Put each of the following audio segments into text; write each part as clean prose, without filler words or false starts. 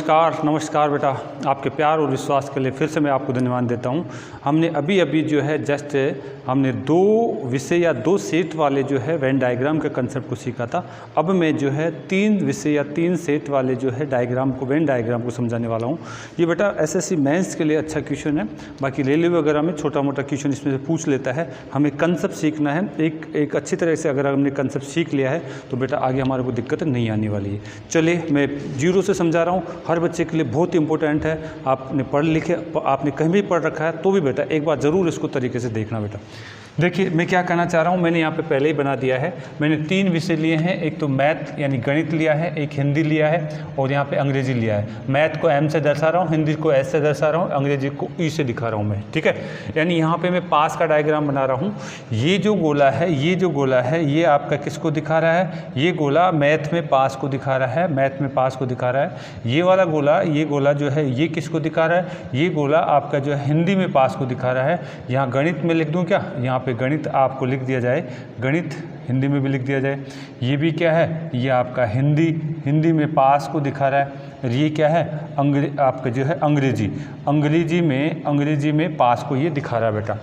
नमस्कार बेटा। आपके प्यार और विश्वास के लिए फिर से मैं आपको धन्यवाद देता हूं। हमने अभी जो है जस्ट हमने 2 विषय या 2 सेट वाले जो है वेन डायग्राम के कंसेप्ट को सीखा था। अब मैं जो है 3 विषय या 3 सेट वाले जो है डायग्राम को वेन डायग्राम को समझाने वाला हूं। ये बेटा एसएससी मेंस के लिए अच्छा क्वेश्चन है। बाकी रेलवे वगैरह में छोटा मोटा क्वेश्चन इसमें से पूछ लेता है। हमें कंसेप्ट सीखना है। एक अच्छी तरह से अगर हमने कंसेप्ट सीख लिया है तो बेटा आगे हमारे को दिक्कत नहीं आने वाली है। चलिए मैं जीरो से समझा रहा हूँ। हर बच्चे के लिए बहुत इंपॉर्टेंट है। आपने पढ़ लिखे, आपने कहीं भी पढ़ रखा है तो भी बेटा एक बार ज़रूर इसको तरीके से देखना बेटा। देखिए मैं क्या कहना चाह रहा हूँ, मैंने यहाँ पे पहले ही बना दिया है। मैंने 3 विषय लिए हैं। एक तो मैथ यानी गणित लिया है, एक हिंदी लिया है और यहाँ पे अंग्रेजी लिया है। मैथ को एम से दर्शा रहा हूँ, हिंदी को एस से दर्शा रहा हूँ, अंग्रेजी को ई से दिखा रहा हूँ मैं, ठीक है। यानी यहाँ पे मैं पास का डायग्राम बना रहा हूँ। ये जो गोला है ये आपका किसको दिखा रहा है? ये गोला मैथ में पास को दिखा रहा है, मैथ में पास को दिखा रहा है। ये वाला गोला, ये गोला जो है ये किसको दिखा रहा है? ये गोला आपका जो है हिंदी में पास को दिखा रहा है। यहाँ गणित में लिख दूँ क्या? यहाँ पे गणित आपको लिख दिया जाए, गणित हिंदी में भी लिख दिया जाए। ये भी क्या है? ये आपका हिंदी में पास को दिखा रहा है। और ये क्या है? आपका जो है अंग्रेजी में पास को ये दिखा रहा है बेटा।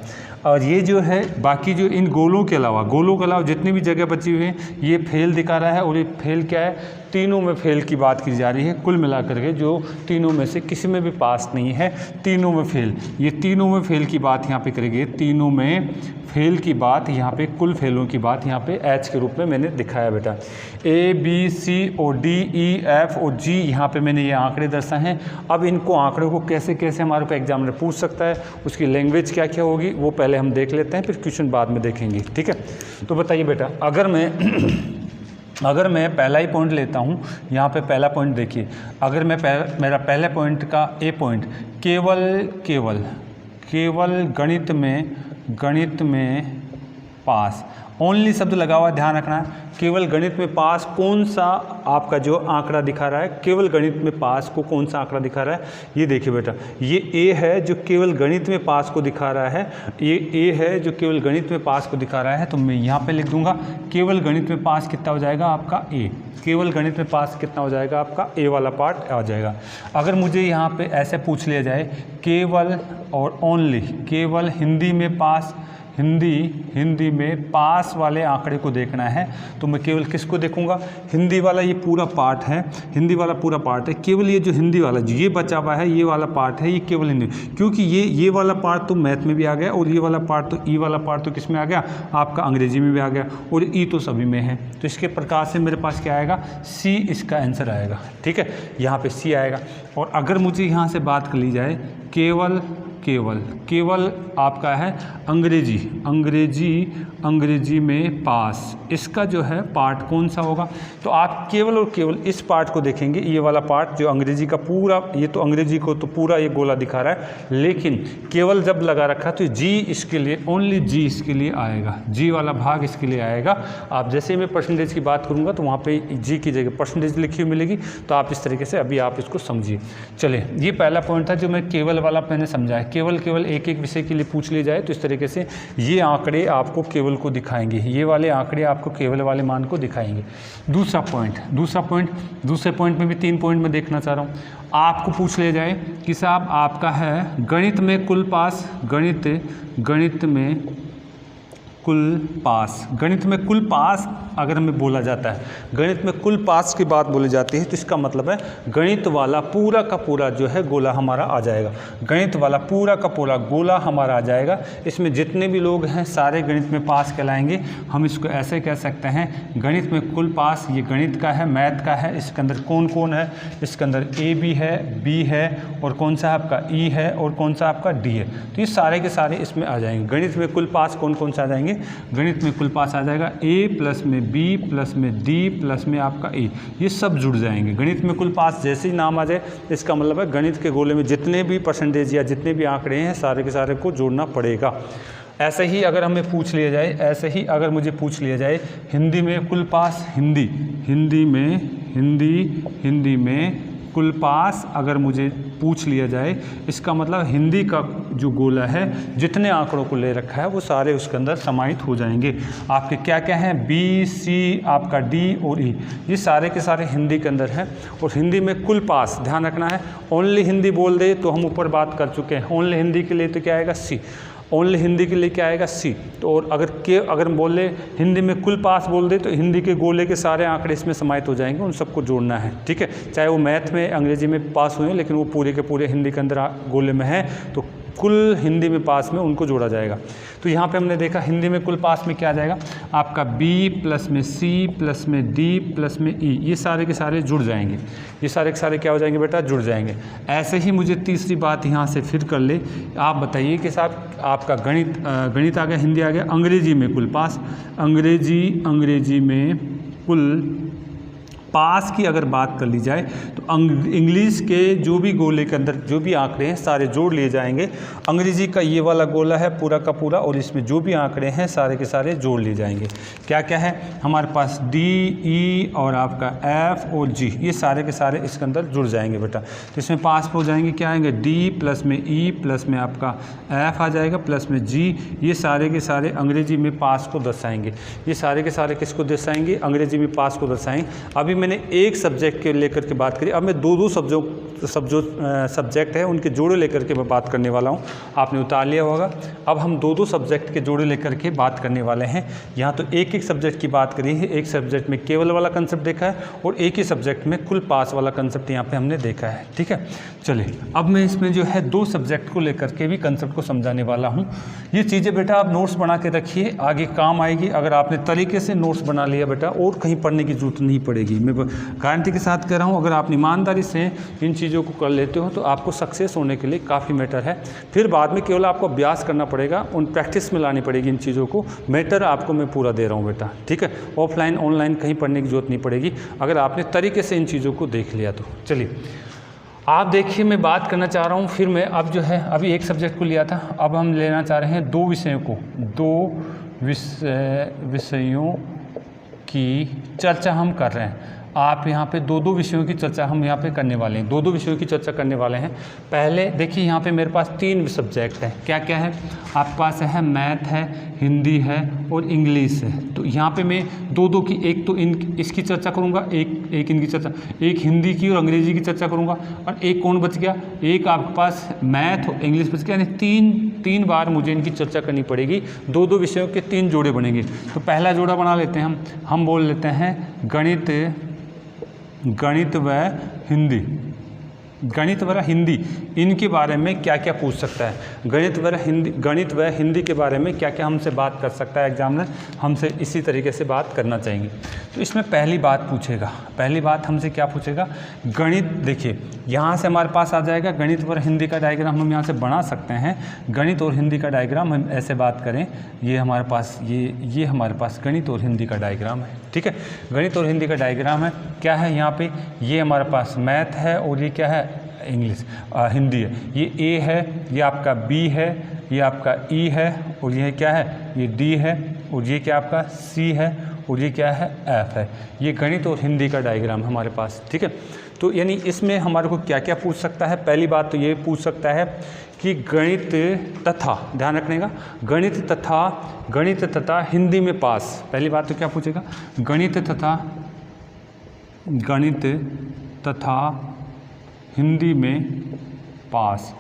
और ये जो है बाकी जो इन गोलों के अलावा जितनी भी जगह बची हुई हैं ये फेल दिखा रहा है। और ये फेल क्या है? तीनों में फेल की बात की जा रही है। कुल मिलाकर के जो तीनों में से किसी में भी पास नहीं है, तीनों में फेल। ये तीनों में फेल की बात यहाँ पे करेंगे। तीनों में फेल की बात यहाँ पे, कुल फेलों की बात यहाँ पे एच के रूप में मैंने दिखाया बेटा। A B C और D E F और G यहाँ पे मैंने ये आंकड़े दर्शाए हैं। अब इनको आंकड़ों को कैसे कैसे हमारे को एग्जामिनर पूछ सकता है, उसकी लैंग्वेज क्या क्या होगी वो पहले हम देख लेते हैं, फिर क्वेश्चन बाद में देखेंगे, ठीक है। तो बताइए बेटा, अगर मैं पहला ही पॉइंट लेता हूँ, यहाँ पे पहला पॉइंट देखिए। अगर मैं मेरा पहले पॉइंट का ए पॉइंट केवल गणित में पास, ओनली शब्द लगा हुआ, ध्यान रखना है। केवल गणित में पास कौन सा आपका जो आंकड़ा दिखा रहा है, केवल गणित में पास को कौन सा आंकड़ा दिखा रहा है? ये देखिए बेटा, ये ए है जो केवल गणित में पास को दिखा रहा है। ये ए है जो केवल गणित में पास को दिखा रहा है। तो मैं यहाँ पे लिख दूंगा केवल गणित में पास कितना हो जाएगा आपका? ए। केवल गणित में पास कितना हो जाएगा आपका? ए वाला पार्ट आ जाएगा। अगर मुझे यहाँ पे ऐसे पूछ लिया जाए केवल और ओनली केवल हिंदी में पास, हिंदी में पास वाले आंकड़े को देखना है तो मैं केवल किसको देखूंगा? हिंदी वाला ये पूरा पार्ट है, हिंदी वाला पूरा पार्ट है। केवल ये जो हिंदी वाला जो ये बचा हुआ है, ये वाला पार्ट है, ये केवल हिंदी, क्योंकि ये वाला पार्ट तो मैथ में भी आ गया और ये वाला पार्ट तो ई वाला पार्ट तो किस में आ गया? आपका अंग्रेजी में भी आ गया और ई तो सभी में है। तो इसके प्रकार से मेरे पास क्या आएगा? सी इसका आंसर आएगा, ठीक है। यहाँ पर सी आएगा। और अगर मुझे यहाँ से बात कर ली जाए केवल आपका है अंग्रेजी में पास, इसका जो है पार्ट कौन सा होगा? तो आप केवल और केवल इस पार्ट को देखेंगे। ये वाला पार्ट जो अंग्रेजी का पूरा, ये तो अंग्रेजी को तो पूरा ये गोला दिखा रहा है, लेकिन केवल जब लगा रखा तो जी इसके लिए, ओनली जी इसके लिए आएगा, जी वाला भाग इसके लिए आएगा। आप जैसे ही मैं परसेंटेज की बात करूँगा तो वहाँ पे जी की जगह परसेंटेज लिखी हुई मिलेगी। तो आप इस तरीके से अभी आप इसको समझिए। चलिए, ये पहला पॉइंट था जो मैं केवल वाला मैंने समझाया। केवल एक विषय के लिए पूछ लिए जाए तो इस तरीके से ये आंकड़े आपको केवल को दिखाएंगे, ये वाले आंकड़े आपको केवल वाले मान को दिखाएंगे। दूसरे पॉइंट में भी 3 पॉइंट में देखना चाह रहा हूँ। आपको पूछ लिया जाए कि साहब आपका है गणित में कुल पास, गणित में कुल पास अगर हमें बोला जाता है, गणित में कुल पास की बात बोली जाती है तो इसका मतलब है गणित वाला पूरा का पूरा जो है गोला हमारा आ जाएगा। गणित वाला पूरा का पूरा गोला हमारा आ जाएगा। इसमें जितने भी लोग हैं सारे गणित में पास कहलाएंगे। हम इसको ऐसे कह सकते हैं, गणित में कुल पास, ये गणित का है, मैथ का है। इसके अंदर कौन कौन है? इसके अंदर ए भी है, बी है और कौन सा आपका ई है और कौन सा आपका डी है। तो ये सारे के सारे इसमें आ जाएंगे। गणित में कुल पास कौन कौन सा आ जाएंगे? गणित में कुल पास आ जाएगा ए प्लस में बी प्लस में डी प्लस में आपका ए, ये सब जुड़ जाएंगे। गणित में कुल पास जैसे ही नाम आ जाए इसका मतलब है गणित के गोले में जितने भी परसेंटेज या जितने भी आंकड़े हैं सारे के सारे को जोड़ना पड़ेगा। ऐसे ही अगर हमें पूछ लिया जाए, ऐसे ही अगर मुझे पूछ लिया जाए हिंदी में कुल पास, हिंदी में कुल पास अगर मुझे पूछ लिया जाए, इसका मतलब हिंदी का जो गोला है जितने आंकड़ों को ले रखा है वो सारे उसके अंदर समाहित हो जाएंगे। आपके क्या क्या हैं, बी, सी, आपका डी और ई, ये सारे के सारे हिंदी के अंदर हैं। और हिंदी में कुल पास ध्यान रखना है, ओनली हिंदी बोल दे तो हम ऊपर बात कर चुके हैं, ओनली हिंदी के लिए तो क्या आएगा सी, ओनली हिंदी के लिए क्या आएगा सी। तो और अगर हम बोले हिंदी में कुल पास बोल दे तो हिंदी के गोले के सारे आंकड़े इसमें समाहित हो जाएंगे, उन सबको जोड़ना है, ठीक है। चाहे वो मैथ में अंग्रेजी में पास हुए लेकिन वो पूरे के पूरे हिंदी के अंदर गोले में है, तो कुल हिंदी में पास में उनको जोड़ा जाएगा। तो यहाँ पे हमने देखा हिंदी में कुल पास में क्या आ जाएगा, आपका बी प्लस में सी प्लस में डी प्लस में ई, ये सारे के सारे जुड़ जाएंगे, ये सारे के सारे क्या हो जाएंगे बेटा, जुड़ जाएंगे। ऐसे ही मुझे तीसरी बात यहाँ से फिर कर ले, आप बताइए कि साहब आपका गणित आ गया, हिंदी आ गया, अंग्रेजी में कुल पास, अंग्रेजी में कुल पास की अगर बात कर ली जाए तो इंग्लिश के जो भी गोले के अंदर जो भी आंकड़े हैं सारे जोड़ लिए जाएंगे। अंग्रेजी का ये वाला गोला है पूरा का पूरा, और इसमें जो भी आंकड़े हैं सारे के सारे जोड़ लिए जाएंगे। क्या क्या है हमारे पास, डी, ई और आपका एफ और जी, ये सारे के सारे इसके अंदर जुड़ जाएंगे बेटा। तो इसमें पास हो जाएंगे, क्या आएंगे, डी प्लस में ई प्लस में आपका एफ आ जाएगा प्लस में जी, ये सारे के सारे अंग्रेजी में पास को दर्शाएंगे। ये सारे के सारे किसको दर्शाएंगे, अंग्रेजी में पास को दर्शाएंगे। अभी मैंने एक सब्जेक्ट के लेकर के बात करी, अब मैं दो सब्जेक्ट है उनके जोड़े लेकर के मैं बात करने वाला हूँ। आपने उतार लिया होगा। अब हम दो सब्जेक्ट के जोड़े लेकर के बात करने वाले हैं। यहाँ तो एक सब्जेक्ट की बात करी है, एक सब्जेक्ट में केवल वाला कंसेप्ट देखा है और एक ही सब्जेक्ट में कुल पास वाला कंसेप्ट यहाँ पे हमने देखा है, ठीक है। चलिए अब मैं इसमें जो है दो सब्जेक्ट को लेकर के भी कंसेप्ट को समझाने वाला हूँ। ये चीज़ें बेटा आप नोट्स बना के रखिए, आगे काम आएगी। अगर आपने तरीके से नोट्स बना लिया बेटा और कहीं पढ़ने की जरूरत नहीं पड़ेगी, मैं गारंटी के साथ कह रहा हूँ। अगर आप ईमानदारी से इन चीज़ों को कर लेते हो तो आपको सक्सेस होने के लिए काफ़ी मैटर है। फिर बाद में केवल आपको अभ्यास करना पड़ेगा, उन प्रैक्टिस में लानी पड़ेगी इन चीज़ों को। मैटर आपको मैं पूरा दे रहा हूँ बेटा, ठीक है। ऑफलाइन ऑनलाइन कहीं पढ़ने की जरूरत नहीं पड़ेगी अगर आपने तरीके से इन चीज़ों को देख लिया तो। चलिए आप देखिए, मैं बात करना चाह रहा हूँ, फिर मैं अब जो है अभी एक सब्जेक्ट को लिया था, अब हम लेना चाह रहे हैं दो विषयों को, दो विषयों की चर्चा हम कर रहे हैं। आप यहाँ पे दो विषयों की चर्चा हम यहाँ पे करने वाले हैं, दो विषयों की चर्चा करने वाले हैं। पहले देखिए यहाँ पे मेरे पास तीन सब्जेक्ट है, क्या क्या है आपके पास है, मैथ है, हिंदी है और इंग्लिश है। तो यहाँ पे मैं दो की, एक तो इसकी चर्चा करूँगा, एक इनकी चर्चा, एक हिंदी की और अंग्रेजी की चर्चा करूँगा, और एक कौन बच गया, एक आपके पास मैथ और इंग्लिश बच गया। यानी तीन बार मुझे इनकी चर्चा करनी पड़ेगी, दो विषयों के तीन जोड़े बनेंगे। तो पहला जोड़ा बना लेते हैं हम बोल लेते हैं गणित व हिंदी। गणित व हिंदी, इनके बारे में क्या क्या पूछ सकता है, गणित व हिंदी के बारे में क्या क्या हमसे बात कर सकता है एग्जामिनर, हमसे इसी तरीके से बात करना चाहेंगे। तो इसमें पहली बात पूछेगा, पहली बात हमसे क्या पूछेगा, गणित। देखिए यहाँ से हमारे पास आ जाएगा गणित और हिंदी का डायग्राम, हम यहाँ से बना सकते हैं। गणित और हिंदी का डायग्राम हम ऐसे बात करें, ये हमारे पास ये हमारे पास गणित और हिंदी का डायग्राम है, ठीक है। गणित और हिंदी का डायग्राम है, क्या है यहाँ पे, ये हमारे पास मैथ है और ये क्या है, हिंदी है। ये ए है, ये आपका बी है, ये आपका ई है और ये क्या है, ये डी है और ये क्या आपका सी है और ये क्या है, एफ है। ये गणित और हिंदी का डायग्राम हमारे पास, ठीक है। तो यानी इसमें हमारे को क्या क्या पूछ सकता है, पहली बात तो ये पूछ सकता है कि गणित तथा, ध्यान रखने का, गणित तथा हिंदी में पास। पहली बात तो क्या पूछेगा, गणित तथा हिंदी में पास।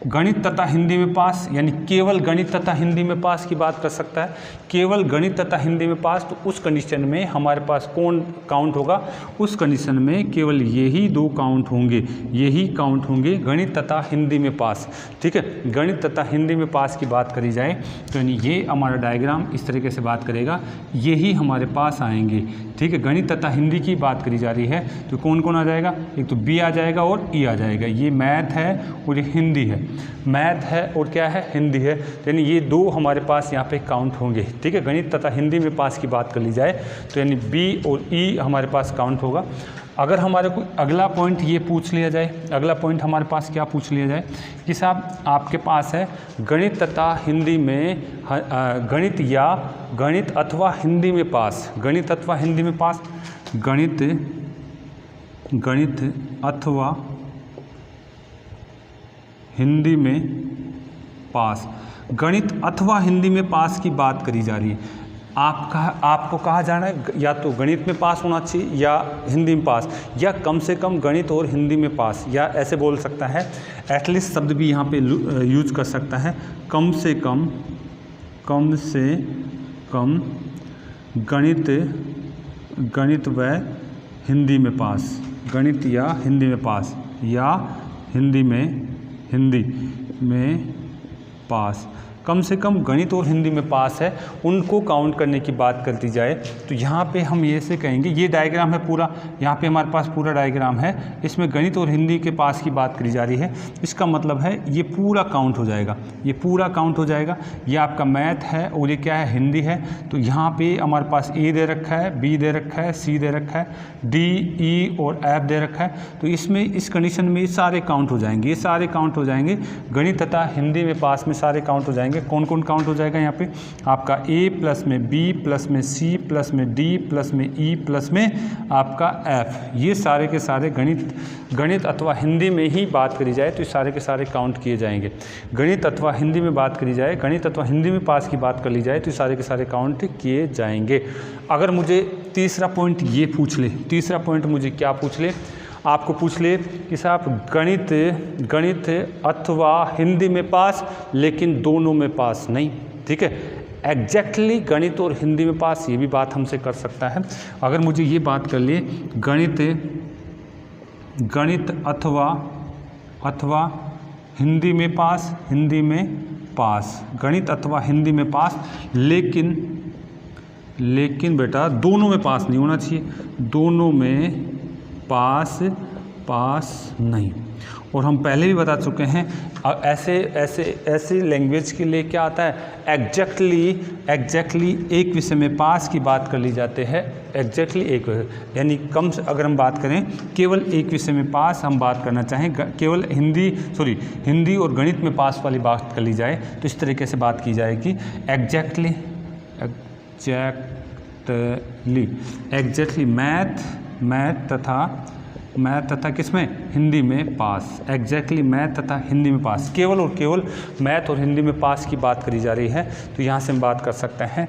गणित तथा हिंदी में पास यानी केवल गणित तथा हिंदी में पास की बात कर सकता है, केवल गणित तथा हिंदी में पास। तो उस कंडीशन में हमारे पास कौन काउंट होगा, उस कंडीशन में केवल यही दो काउंट होंगे, यही काउंट होंगे, गणित तथा हिंदी में पास, ठीक है। गणित तथा हिंदी में पास की बात करी जाए तो यानी ये हमारा डायग्राम इस तरीके से बात करेगा, यही हमारे पास आएंगे, ठीक है। गणित तथा हिंदी की बात करी जा रही है तो कौन कौन आ जाएगा, एक तो बी आ जाएगा और ई आ जाएगा। ये मैथ है और ये हिंदी है, मैथ है और क्या है, हिंदी है। यानी ये दो हमारे पास यहाँ पे काउंट होंगे, ठीक है। गणित तथा हिंदी में पास की बात कर ली जाए तो यानी बी और ई हमारे पास काउंट होगा। अगर हमारे को अगला पॉइंट ये पूछ लिया जाए, अगला पॉइंट हमारे पास क्या पूछ लिया जाए कि साहब आपके पास है गणित तथा हिंदी में गणित अथवा हिंदी में पास, गणित अथवा हिंदी में पास, गणित गणित अथवा हिंदी में पास, गणित अथवा हिंदी में पास की बात करी जा रही है। आपको कहा जाना है या तो गणित में पास होना चाहिए या हिंदी में पास, या कम से कम गणित और हिंदी में पास, या ऐसे बोल सकता है, एटलीस्ट शब्द भी यहाँ पे यूज कर सकता है, कम से कम गणित व हिंदी में पास, गणित या हिंदी में पास, या हिंदी में पास, कम से कम गणित और हिंदी में पास है, उनको काउंट करने की बात करती जाए तो यहाँ पे हम ये से कहेंगे, ये डायग्राम है पूरा, यहाँ पे हमारे पास पूरा डायग्राम है, इसमें गणित और हिंदी के पास की बात करी जा रही है। इसका मतलब है ये पूरा काउंट हो जाएगा, ये पूरा काउंट हो जाएगा। ये आपका मैथ है और ये क्या है, हिंदी है। तो यहाँ पे हमारे पास ए दे रखा है, बी दे रखा है, सी दे रखा है, डी, ई और एफ दे रखा है। तो इसमें इस कंडीशन में ये सारे काउंट हो जाएंगे, ये सारे काउंट हो जाएंगे, गणित तथा हिंदी में पास में सारे काउंट हो जाएंगे। कौन कौन काउंट हो जाएगा यहाँ पे, आपका ए प्लस में बी प्लस में सी प्लस में डी प्लस में ई प्लस में आपका एफ, ये सारे के सारे गणित अथवा हिंदी में ही बात करी जाए तो ये सारे के सारे काउंट किए जाएंगे। गणित अथवा हिंदी में बात करी जाए, गणित अथवा हिंदी में पास की बात कर ली जाए तो ये सारे के सारे काउंट किए जाएंगे। अगर मुझे तीसरा पॉइंट ये पूछ ले, तीसरा पॉइंट मुझे क्या पूछ ले, आपको पूछ ले कि साहब गणित अथवा हिंदी में पास लेकिन दोनों में पास नहीं, ठीक है। एग्जैक्टली गणित और हिंदी में पास, ये भी बात हमसे कर सकता है। अगर मुझे ये बात कर लिए गणित अथवा हिंदी में पास, हिंदी में पास, गणित अथवा हिंदी में पास, लेकिन बेटा दोनों में पास नहीं होना चाहिए, दोनों में पास नहीं। और हम पहले भी बता चुके हैं ऐसे लैंग्वेज के लिए क्या आता है, एग्जैक्टली एक विषय में पास की बात कर ली जाती है, एग्जैक्टली एक, यानी कम से अगर हम बात करें केवल एक विषय में पास हम बात करना चाहें, केवल हिंदी और गणित में पास वाली बात कर ली जाए तो इस तरीके से बात की जाएगी, एग्जैक्टली मैथ तथा किसमें, हिंदी में पास, एग्जैक्टली मैथ तथा हिंदी में पास, केवल और केवल मैथ और हिंदी में पास की बात करी जा रही है तो यहाँ से हम बात कर सकते हैं।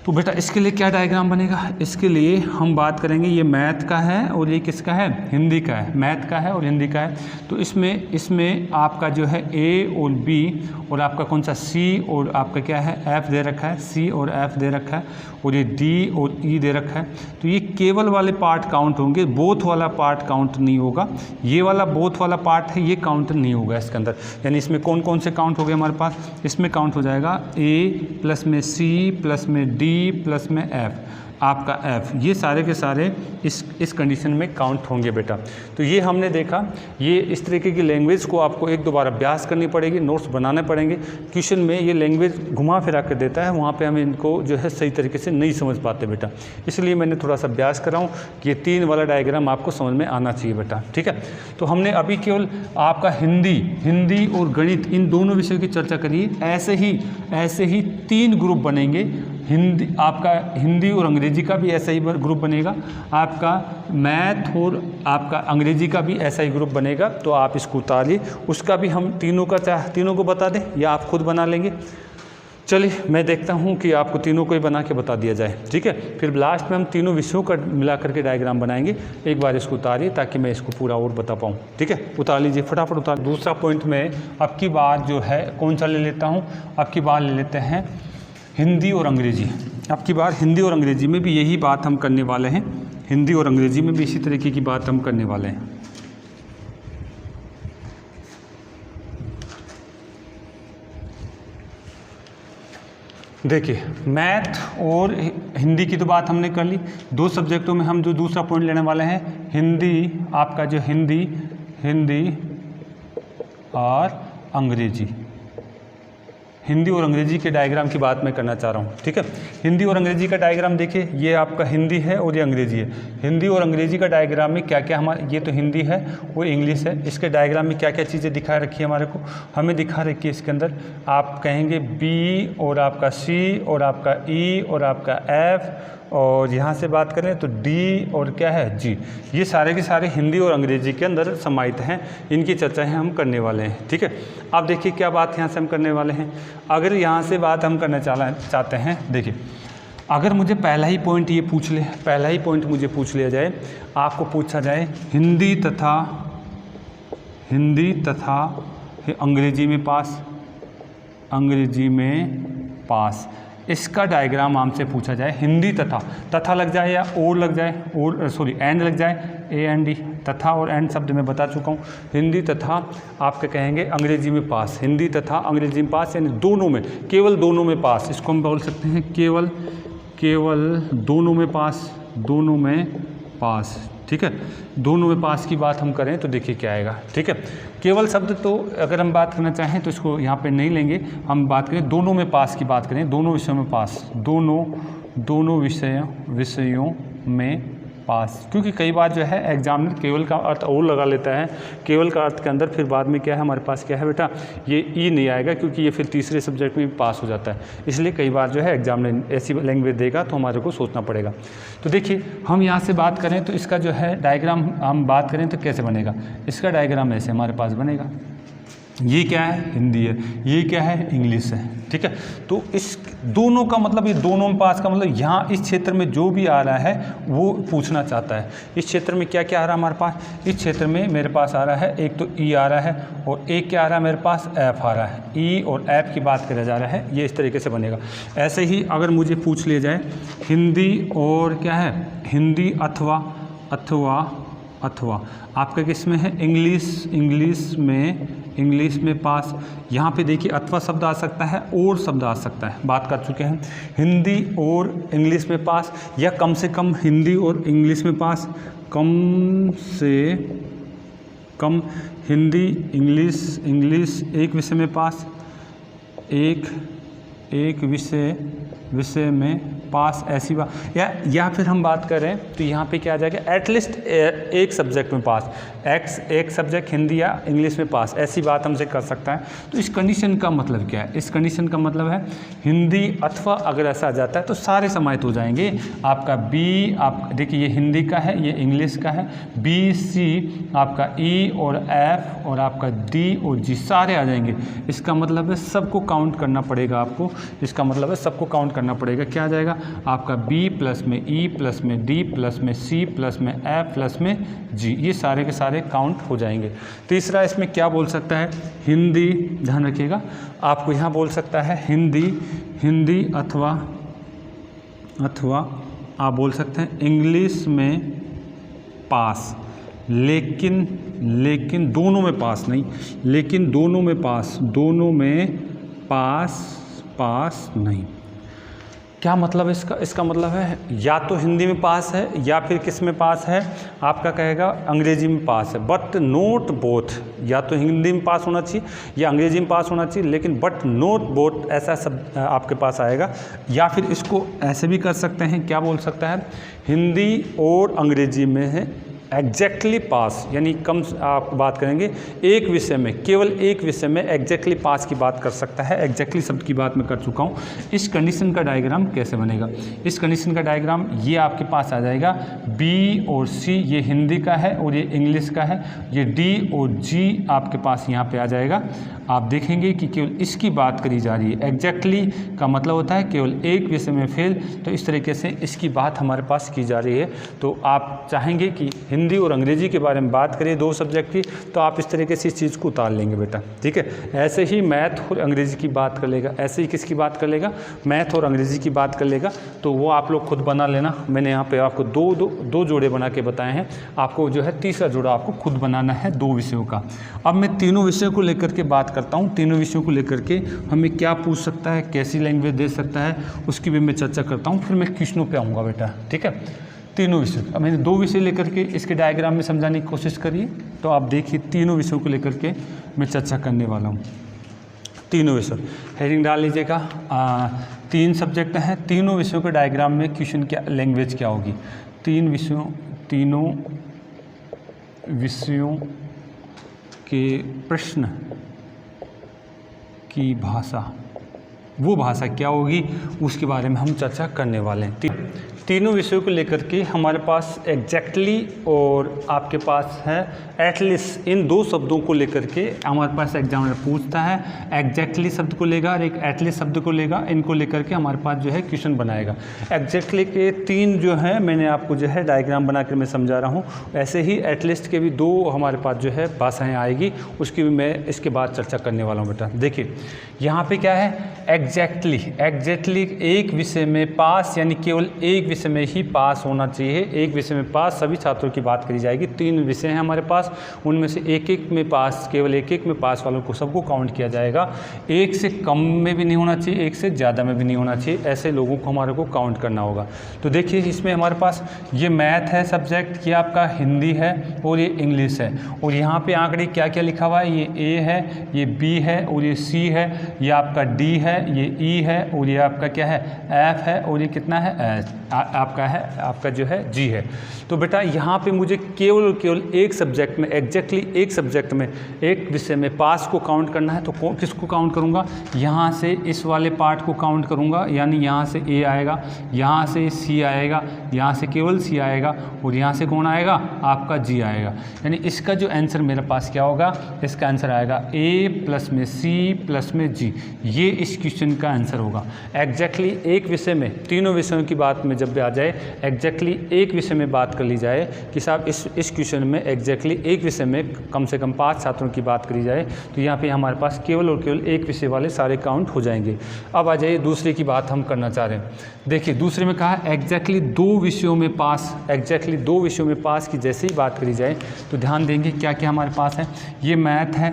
तो बेटा इसके लिए क्या डायग्राम बनेगा, इसके लिए हम बात करेंगे, ये मैथ का है और ये किसका है, हिंदी का है, मैथ का है और हिंदी का है। तो इसमें आपका जो है ए और बी और आपका कौन सा सी और आपका क्या है एफ दे रखा है, सी और एफ दे रखा है, और ये डी और ई दे रखा है। तो ये केवल वाले पार्ट काउंट होंगे, बोथ वाला पार्ट काउंट नहीं होगा, ये वाला बोथ वाला पार्ट है ये काउंट नहीं होगा इसके अंदर। यानी इसमें कौन कौन से काउंट हो गए हमारे पास, इसमें काउंट हो जाएगा ए प्लस में सी प्लस में डी प्लस में एफ, आपका एफ, ये सारे के सारे इस कंडीशन में काउंट होंगे बेटा। तो ये हमने देखा, ये इस तरीके की लैंग्वेज को आपको एक दो बार अभ्यास करनी पड़ेगी, नोट्स बनाने पड़ेंगे। क्वेश्चन में ये लैंग्वेज घुमा फिरा कर देता है, वहाँ पे हम इनको जो है सही तरीके से नहीं समझ पाते बेटा, इसलिए मैंने थोड़ा सा अभ्यास कराऊँ कि ये 3 वाला डायग्राम आपको समझ में आना चाहिए बेटा, ठीक है। तो हमने अभी केवल आपका हिंदी और गणित इन दोनों विषयों की चर्चा करी। ऐसे ही 3 ग्रुप बनेंगे, आपका हिंदी और अंग्रेजी का भी ऐसा ही ग्रुप बनेगा, आपका मैथ और आपका अंग्रेजी का भी ऐसा ही ग्रुप बनेगा। तो आप इसको उतारिए, उसका भी हम तीनों को बता दें या आप खुद बना लेंगे। चलिए मैं देखता हूँ कि आपको तीनों को ही बना के बता दिया जाए, ठीक है। फिर लास्ट में हम तीनों विषयों का मिला करके डायग्राम बनाएंगे। एक बार इसको उतारिए ताकि मैं इसको पूरा और बता पाऊँ, ठीक है। उतार लीजिए, फटाफट उतार। दूसरा पॉइंट में अब की बार जो है कौन सा ले लेता हूँ, अब की बार ले लेते हैं हिंदी और अंग्रेजी। अब की बार हिंदी और अंग्रेजी में भी यही बात हम करने वाले हैं, हिंदी और अंग्रेजी में भी इसी तरीके की बात हम करने वाले हैं। देखिए मैथ और हिंदी की तो बात हमने कर ली, 2 सब्जेक्टों में हम जो दूसरा पॉइंट लेने वाले हैं हिंदी, आपका जो हिंदी और अंग्रेजी, हिंदी और अंग्रेजी के डायग्राम की बात मैं करना चाह रहा हूँ, ठीक है। हिंदी और अंग्रेजी का डायग्राम देखिए, ये आपका हिंदी है और ये अंग्रेजी है। हिंदी और अंग्रेजी का डायग्राम में क्या क्या ये तो हिंदी है और इंग्लिश है, इसके डायग्राम में क्या क्या चीज़ें दिखा रखी है हमारे को, हमें दिखा रखी है इसके अंदर, आप कहेंगे बी और आपका सी और आपका ई और आपका एफ और यहाँ से बात करें तो डी और क्या है जी, ये सारे के सारे हिंदी और अंग्रेजी के अंदर समाहित हैं। इनकी चर्चाएं हम करने वाले हैं। ठीक है, अब देखिए क्या बात यहाँ से हम करने वाले हैं। अगर यहाँ से बात हम करना चाहते हैं, देखिए अगर मुझे पहला ही पॉइंट ये पूछ ले, पहला ही पॉइंट मुझे पूछ लिया जाए, आपको पूछा जाए हिंदी तथा अंग्रेजी में पास, अंग्रेजी में पास, इसका डायग्राम हमसे पूछा जाए। हिंदी तथा लग जाए या और लग जाए, और सॉरी एंड लग जाए, AND, तथा और एंड शब्द मैं बता चुका हूँ। हिंदी तथा आपके कहेंगे अंग्रेजी में पास, हिंदी तथा अंग्रेजी में पास, यानी दोनों में, केवल दोनों में पास, इसको हम बोल सकते हैं केवल दोनों में पास, दोनों में पास। ठीक है, दोनों में पास की बात हम करें तो देखिए क्या आएगा। ठीक है, केवल शब्द तो अगर हम बात करना चाहें तो इसको यहाँ पे नहीं लेंगे, हम बात करें दोनों में पास की बात करें, दोनों विषयों में पास, दोनों विषयों में पास। क्योंकि कई बार जो है एग्जामिनर केवल का अर्थ और लगा लेता है, केवल का अर्थ के अंदर फिर बाद में क्या है हमारे पास क्या है बेटा, ये ई नहीं आएगा, क्योंकि ये फिर तीसरे सब्जेक्ट में पास हो जाता है। इसलिए कई बार जो है एग्जामिनर ऐसी लैंग्वेज देगा तो हमारे को सोचना पड़ेगा। तो देखिए हम यहाँ से बात करें तो इसका जो है डायग्राम हम बात करें तो कैसे बनेगा, इसका डायग्राम ऐसे हमारे पास बनेगा। ये क्या है, हिंदी है, ये क्या है, इंग्लिश है। ठीक है, तो इस दोनों का मतलब, ये दोनों में पास का मतलब यहाँ इस क्षेत्र में जो भी आ रहा है वो पूछना चाहता है। इस क्षेत्र में क्या क्या आ रहा है हमारे पास, इस क्षेत्र में मेरे पास आ रहा है एक तो ई आ रहा है, और एक क्या आ रहा है मेरे पास, एफ आ रहा है। ई और एफ की बात करा जा रहा है, ये इस तरीके से बनेगा। ऐसे ही अगर मुझे पूछ लिया जाए हिंदी और क्या है, हिंदी अथवा आपका किस में है, इंग्लिश में पास। यहाँ पे देखिए अथवा शब्द आ सकता है, और शब्द आ सकता है, बात कर चुके हैं। हिंदी और इंग्लिश में पास, या कम से कम हिंदी और इंग्लिश में पास, कम से कम हिंदी इंग्लिश एक विषय में पास, एक विषय में पास, ऐसी बात। या फिर हम बात करें तो यहाँ पे क्या आ जाएगा, एटलीस्ट एक सब्जेक्ट में पास, एक सब्जेक्ट हिंदी या इंग्लिश में पास, ऐसी बात हमसे कर सकता है। तो इस कंडीशन का मतलब क्या है, इस कंडीशन का मतलब है हिंदी अथवा अगर ऐसा आ जाता है तो सारे समाहित हो जाएंगे। आपका बी, आप देखिए ये हिंदी का है, ये इंग्लिश का है, BC आपका ई और एफ और आपका डी और जी सारे आ जाएंगे। इसका मतलब है सबको काउंट करना पड़ेगा आपको, इसका मतलब है सबको काउंट करना पड़ेगा। क्या आ जाएगा आपका B प्लस में E प्लस में D प्लस में C प्लस में F प्लस में G, ये सारे के सारे काउंट हो जाएंगे। तीसरा इसमें क्या बोल सकता है, हिंदी, ध्यान रखिएगा आपको यहाँ बोल सकता है हिंदी अथवा आप बोल सकते हैं इंग्लिश में पास, लेकिन दोनों में पास नहीं, लेकिन दोनों में पास नहीं। क्या मतलब है इसका मतलब है या तो हिंदी में पास है या फिर किस में पास है, आपका कहेगा अंग्रेजी में पास है, बट नोट बोथ। या तो हिंदी में पास होना चाहिए या अंग्रेजी में पास होना चाहिए, लेकिन बट नोट बोथ ऐसा सब आपके पास आएगा। या फिर इसको ऐसे भी कर सकते हैं, क्या बोल सकता है, हिंदी और अंग्रेजी में है एग्जैक्टली पास, यानी कम आप बात करेंगे एक विषय में, केवल एक विषय में एग्जैक्टली पास की बात कर सकता है। एग्जैक्टली शब्द की बात मैं कर चुका हूँ। इस कंडीशन का डायग्राम कैसे बनेगा, इस कंडीशन का डायग्राम ये आपके पास आ जाएगा। B और C ये हिंदी का है और ये इंग्लिश का है, ये D और G आपके पास यहाँ पे आ जाएगा। आप देखेंगे कि केवल इसकी बात करी जा रही है। एग्जैक्टली का मतलब होता है केवल एक विषय में फेल, तो इस तरीके से इसकी बात हमारे पास की जा रही है। तो आप चाहेंगे कि हिंदी और अंग्रेजी के बारे में बात करें दो सब्जेक्ट की, तो आप इस तरीके से इस चीज़ को उतार लेंगे बेटा, ठीक है। ऐसे ही मैथ और अंग्रेजी की बात कर लेगा, ऐसे ही किसकी बात कर लेगा, मैथ और अंग्रेजी की बात कर लेगा। तो वो आप लोग खुद बना लेना। मैंने यहाँ पे आपको दो जोड़े बना के बताए हैं, आपको जो है तीसरा जोड़ा आपको खुद बनाना है दो विषयों का। अब मैं तीनों विषयों को लेकर के बात करता हूँ। तीनों विषयों को लेकर के हमें क्या पूछ सकता है, कैसी लैंग्वेज दे सकता है, उसकी भी मैं चर्चा करता हूँ, फिर मैं क्वेश्चनों पे आऊँगा बेटा, ठीक है। तीनों विषय, अब मैंने दो विषय लेकर के इसके डायग्राम में समझाने की कोशिश करिए, तो आप देखिए तीनों विषयों को लेकर के मैं चर्चा करने वाला हूँ। तीनों विषय हेडिंग डाल लीजिएगा। 3 सब्जेक्ट हैं, तीनों विषयों के डायग्राम में क्वेश्चन क्या लैंग्वेज क्या होगी, तीनों विषयों के प्रश्न की भाषा वो भाषा क्या होगी, उसके बारे में हम चर्चा करने वाले हैं। तीनों विषयों को लेकर के हमारे पास एग्जैक्टली और आपके पास है एटलीस्ट, इन दो शब्दों को लेकर के हमारे पास एग्जामिनर पूछता है। एग्जैक्टली शब्द को लेगा और एक एटलीस्ट शब्द को लेगा, इनको लेकर के हमारे पास जो है क्वेश्चन बनाएगा। एग्जैक्टली के 3 जो है मैंने आपको जो है डायग्राम बना कर मैं समझा रहा हूँ, ऐसे ही एटलीस्ट के भी 2 हमारे पास जो है भाषाएँ आएगी, उसकी भी मैं इसके बाद चर्चा करने वाला हूँ। बेटा देखिए यहाँ पे क्या है, एग्जैक्टली एक विषय में पास, यानी केवल एक विषय में ही पास होना चाहिए। एक विषय में पास सभी छात्रों की बात करी जाएगी। 3 विषय हैं हमारे पास, उनमें से एक में पास, केवल एक में पास वालों को सबको काउंट किया जाएगा। 1 से कम में भी नहीं होना चाहिए, 1 से ज़्यादा में भी नहीं होना चाहिए, ऐसे लोगों को हमारे को काउंट करना होगा। तो देखिए इसमें हमारे पास ये मैथ है सब्जेक्ट, ये आपका हिंदी है और ये इंग्लिश है। और यहाँ पे आंकड़े क्या क्या लिखा हुआ है, ये ए है, ये बी है और ये सी है, ये आपका डी है, ये ई है और ये आपका क्या है एफ है और ये कितना है आपका जो है जी है। तो बेटा यहाँ पे मुझे केवल एक सब्जेक्ट में, एग्जैक्टली एक सब्जेक्ट में, एक विषय में पास को काउंट करना है। तो किसको काउंट करूँगा, यहाँ से इस वाले पार्ट को काउंट करूँगा, यानी यहाँ से ए आएगा, यहाँ से सी आएगा, यहाँ से केवल सी आएगा और यहाँ से कौन आएगा, आपका जी आएगा। यानी इसका जो आंसर मेरे पास क्या होगा, इसका आंसर आएगा ए प्लस में सी प्लस में जी, ये इस क्वेश्चन का आंसर होगा। एग्जैक्टली एक विषय में, तीनों विषयों की बात में जब भी आ जाए, एग्जैक्टली एक विषय में बात कर ली जाए कि साहब इस क्वेश्चन में एग्जैक्टली एक विषय में कम से कम 5 छात्रों की बात करी जाए, तो यहाँ पे हमारे पास केवल और केवल एक विषय वाले सारे काउंट हो जाएंगे। अब आ जाइए दूसरे की बात हम करना चाह रहे हैं। देखिए दूसरे में कहा एग्जैक्टली 2 विषयों में पास, एग्जैक्टली 2 विषयों में पास की जैसे ही बात करी जाए तो ध्यान देंगे क्या क्या हमारे पास है। ये मैथ है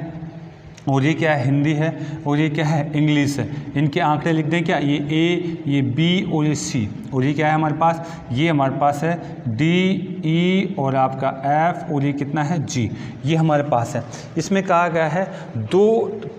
और ये क्या है हिंदी है और ये क्या है इंग्लिश है। इनके आंकड़े लिख दें क्या, ये ए, ये बी और ये सी, और ये क्या है हमारे पास, ये हमारे पास है डी, ई और आपका एफ और ये कितना है जी, ये हमारे पास है। इसमें कहा गया है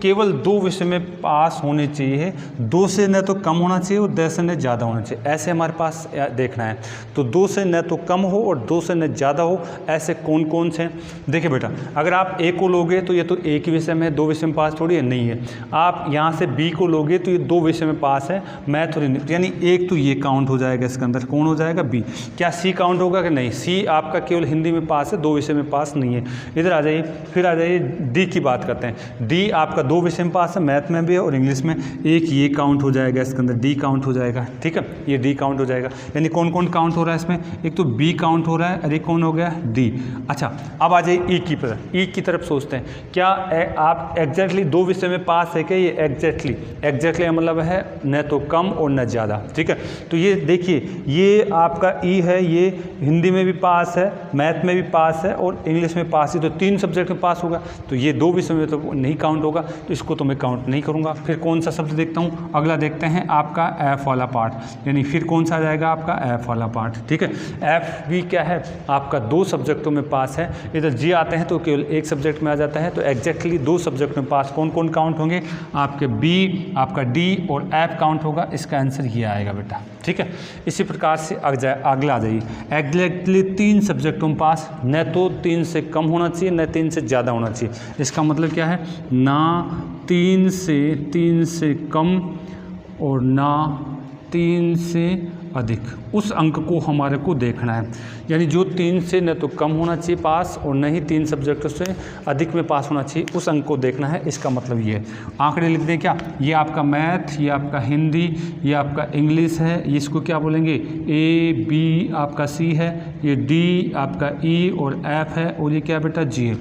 केवल 2 विषय में पास होने चाहिए, 2 से न तो कम होना चाहिए और 10 से न ज़्यादा होना चाहिए, ऐसे हमारे पास देखना है। तो 2 से न तो कम हो और 2 से न ज़्यादा हो, ऐसे कौन कौन से। देखिए बेटा अगर आप ए को लोगे तो ये तो एक ही विषय में 2 विषय में पास थोड़ी है, नहीं है। आप यहाँ से बी को लोगे तो ये 2 विषय में पास है, मैथ और हिंदी, यानी एक तो ये काउंट हो जाएगा, इसके अंदर कौन हो जाएगा बी। क्या सी काउंट होगा कि नहीं, सी आपका केवल हिंदी में पास है, 2 विषय में पास नहीं है। इधर आ जाइए, फिर आ जाइए डी की बात करते हैं। डी आपका 2 विषय में पास है, मैथ में भी है और इंग्लिश में, एक ये काउंट हो जाएगा, इसके अंदर डी काउंट हो जाएगा, ठीक है, ये डी काउंट हो जाएगा। यानी कौन कौन काउंट हो रहा है इसमें, एक तो बी काउंट हो रहा है और एक कौन हो गया डी। अच्छा अब आ जाइए ई की तरफ सोचते हैं। क्या आप एग्जैक्टली 2 विषय में पास है क्या, ये एग्जैक्टली मतलब है न तो कम और न ज़्यादा, ठीक है। तो ये देखिए ये आपका ई है, ये हिंदी में भी पास है, मैथ में भी पास है और इंग्लिश में पास है, तो 3 सब्जेक्ट में पास होगा। तो ये 2 विषय में तो नहीं काउंट होगा, तो इसको तो मैं काउंट नहीं करूँगा। फिर कौन सा शब्द देखता हूँ, अगला देखते हैं आपका एफ वाला पार्ट, यानी फिर कौन सा आ जाएगा आपका एफ वाला पार्ट, ठीक है। एफ भी क्या है आपका 2 सब्जेक्टों में पास है। इधर जी आते हैं तो केवल एक सब्जेक्ट में आ जाता है, तो एग्जैक्टली 2 सब्जेक्ट में पास कौन कौन काउंट होंगे, आपके बी, आपका डी और एफ काउंट होगा। इसका आंसर ये आएगा बेटा, ठीक है। इसी प्रकार से अगला आ जाइए, एग्जैक्टली 3 सब्जेक्टों में पास, न तो 3 से कम होना चाहिए न 3 से ज़्यादा होना चाहिए। इसका मतलब क्या है, ना 3 से कम और ना 3 से अधिक, उस अंक को हमारे को देखना है। यानी जो 3 से न तो कम होना चाहिए पास और न ही 3 सब्जेक्टों से अधिक में पास होना चाहिए, उस अंक को देखना है। इसका मतलब ये है, आंकड़े लिख दें क्या, ये आपका मैथ, ये आपका हिंदी, ये आपका इंग्लिश है, इसको क्या बोलेंगे ए, बी आपका सी है, ये डी आपका ई और एफ है और ये क्या बेटा जी है।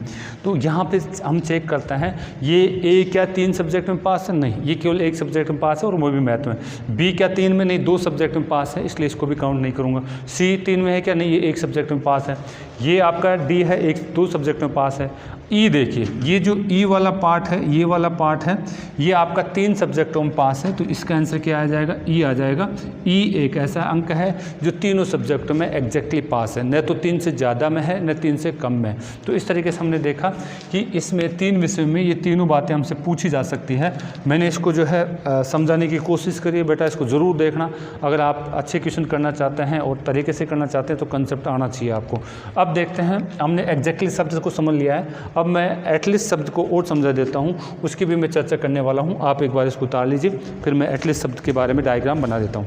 तो यहाँ पे हम चेक करते हैं ये ए क्या 3 सब्जेक्ट में पास है, नहीं, ये केवल एक सब्जेक्ट में पास है और वो भी मैथ में। बी क्या 3 में, नहीं 2 सब्जेक्ट में पास है, इसलिए इसको भी काउंट नहीं करूँगा। सी 3 में है क्या, नहीं, ये एक सब्जेक्ट में पास है। ये आपका डी है, 2 सब्जेक्ट में पास है। ई देखिए, ये जो ई वाला पार्ट है, ये वाला पार्ट है, ये आपका 3 सब्जेक्टों में पास है, तो इसका आंसर क्या आ जाएगा, ई आ जाएगा। ई एक ऐसा अंक है जो तीनों सब्जेक्टों में एग्जैक्टली पास है, न तो 3 से ज़्यादा में है न 3 से कम में। तो इस तरीके से हमने देखा कि इसमें 3 विषय में ये तीनों बातें हमसे पूछी जा सकती है। मैंने इसको जो है समझाने की कोशिश करी है। बेटा इसको ज़रूर देखना, अगर आप अच्छे क्वेश्चन करना चाहते हैं और तरीके से करना चाहते हैं तो कंसेप्ट आना चाहिए आपको। अब देखते हैं, हमने एग्जैक्टली शब्द को समझ लिया है। अब मैं एटलीस्ट शब्द को और समझा देता हूँ, उसकी भी मैं चर्चा करने वाला हूँ। आप एक बार इसको उतार लीजिए, फिर मैं एटलीस्ट शब्द के बारे में डायग्राम बना देता हूँ।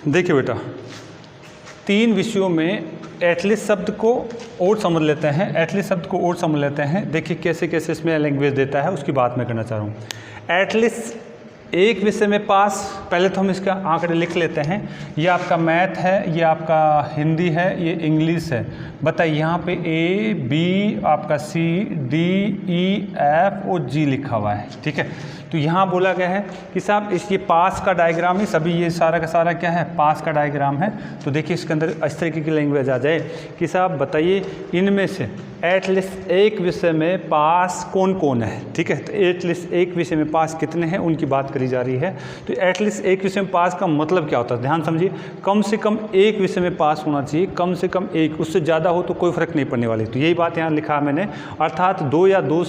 देखिए बेटा, 3 विषयों में एटलीस्ट शब्द को और समझ लेते हैं, एटलीस्ट शब्द को और समझ लेते हैं। देखिए कैसे कैसे इसमें लैंग्वेज देता है, उसकी बात मैं करना चाह रहा हूँ। एटलीस्ट एक विषय में पास, पहले तो हम इसका आंकड़े लिख लेते हैं। ये आपका मैथ है, ये आपका हिंदी है, ये इंग्लिश है। बताइए यहाँ पे A, B, आपका C, D, E, F और G लिखा हुआ है, ठीक है। तो यहाँ बोला गया है कि साहब ये पास का डायग्राम है, सभी ये सारा का सारा क्या है, पास का डायग्राम है। तो देखिए इसके अंदर इस तरीके की लैंग्वेज आ जाए कि साहब बताइए इनमें से एटलीस्ट एक विषय में पास कौन कौन है, ठीक है। तो एटलीस्ट एक विषय में पास कितने हैं उनकी बात करी जा रही है। तो एटलीस्ट एक विषय में पास का मतलब क्या होता है, ध्यान समझिए। कम से कम एक विषय में पास होना चाहिए, कम से कम एक, उससे ज़्यादा हो तो कोई फ़र्क नहीं पड़ने वाली। तो यही बात यहाँ लिखा मैंने, अर्थात 2 या 2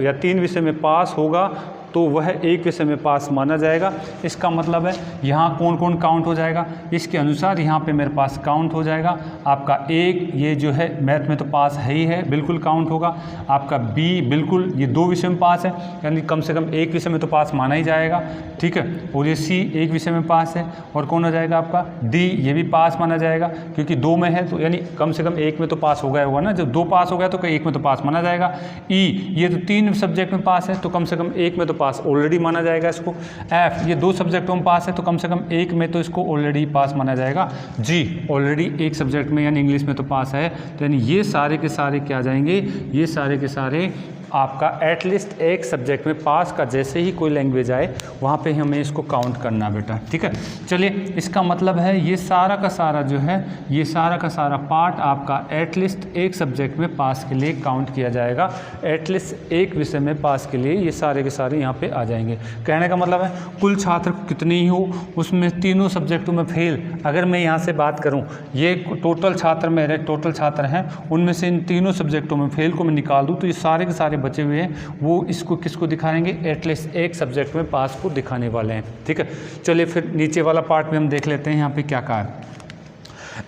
या 3 विषय में पास होगा तो वह एक विषय में पास माना जाएगा। इसका मतलब है यहाँ कौन कौन काउंट हो जाएगा, इसके अनुसार यहाँ पे मेरे पास काउंट हो जाएगा। आपका एक ये जो है मैथ में तो पास है ही है, बिल्कुल काउंट होगा। आपका बी बिल्कुल, ये 2 विषय में पास है, यानी कम से कम एक विषय में तो पास माना ही जाएगा, ठीक है। और ये सी एक विषय में पास है। और कौन हो जाएगा आपका डी, ये भी पास माना जाएगा क्योंकि 2 में है, तो यानी कम से कम एक में तो पास हो गया होगा ना। जब 2 पास हो गया तो एक में तो पास माना जाएगा। ई ये तो 3 सब्जेक्ट में पास है, तो कम से कम एक में तो पास ऑलरेडी माना जाएगा इसको। एफ ये 2 सब्जेक्टों में पास है, तो कम से कम एक में तो इसको ऑलरेडी पास माना जाएगा। जी ऑलरेडी एक सब्जेक्ट में यानी इंग्लिश में तो पास है, तो यानी ये सारे के सारे क्या आ जाएंगे, ये सारे के सारे आपका एटलीस्ट एक सब्जेक्ट में पास का जैसे ही कोई लैंग्वेज आए वहाँ पे हमें इसको काउंट करना बेटा, ठीक है। चलिए इसका मतलब है ये सारा का सारा जो है, ये सारा का सारा पार्ट आपका एटलीस्ट एक सब्जेक्ट में पास के लिए काउंट किया जाएगा। एटलीस्ट एक विषय में पास के लिए ये सारे के सारे यहाँ पे आ जाएंगे। कहने का मतलब है कुल छात्र कितने ही हो उसमें तीनों सब्जेक्टों में फेल, अगर मैं यहाँ से बात करूँ, ये टोटल छात्र मेरे टोटल छात्र हैं, उनमें से इन तीनों सब्जेक्टों में फेल को मैं निकाल दूँ तो ये सारे के सारे बचे हुए हैं वो इसको किसको दिखाएंगे, एटलीस्ट एक सब्जेक्ट में पास को दिखाने वाले हैं, ठीक है। चलिए फिर नीचे वाला पार्ट में हम देख लेते हैं यहाँ पे क्या कहा है।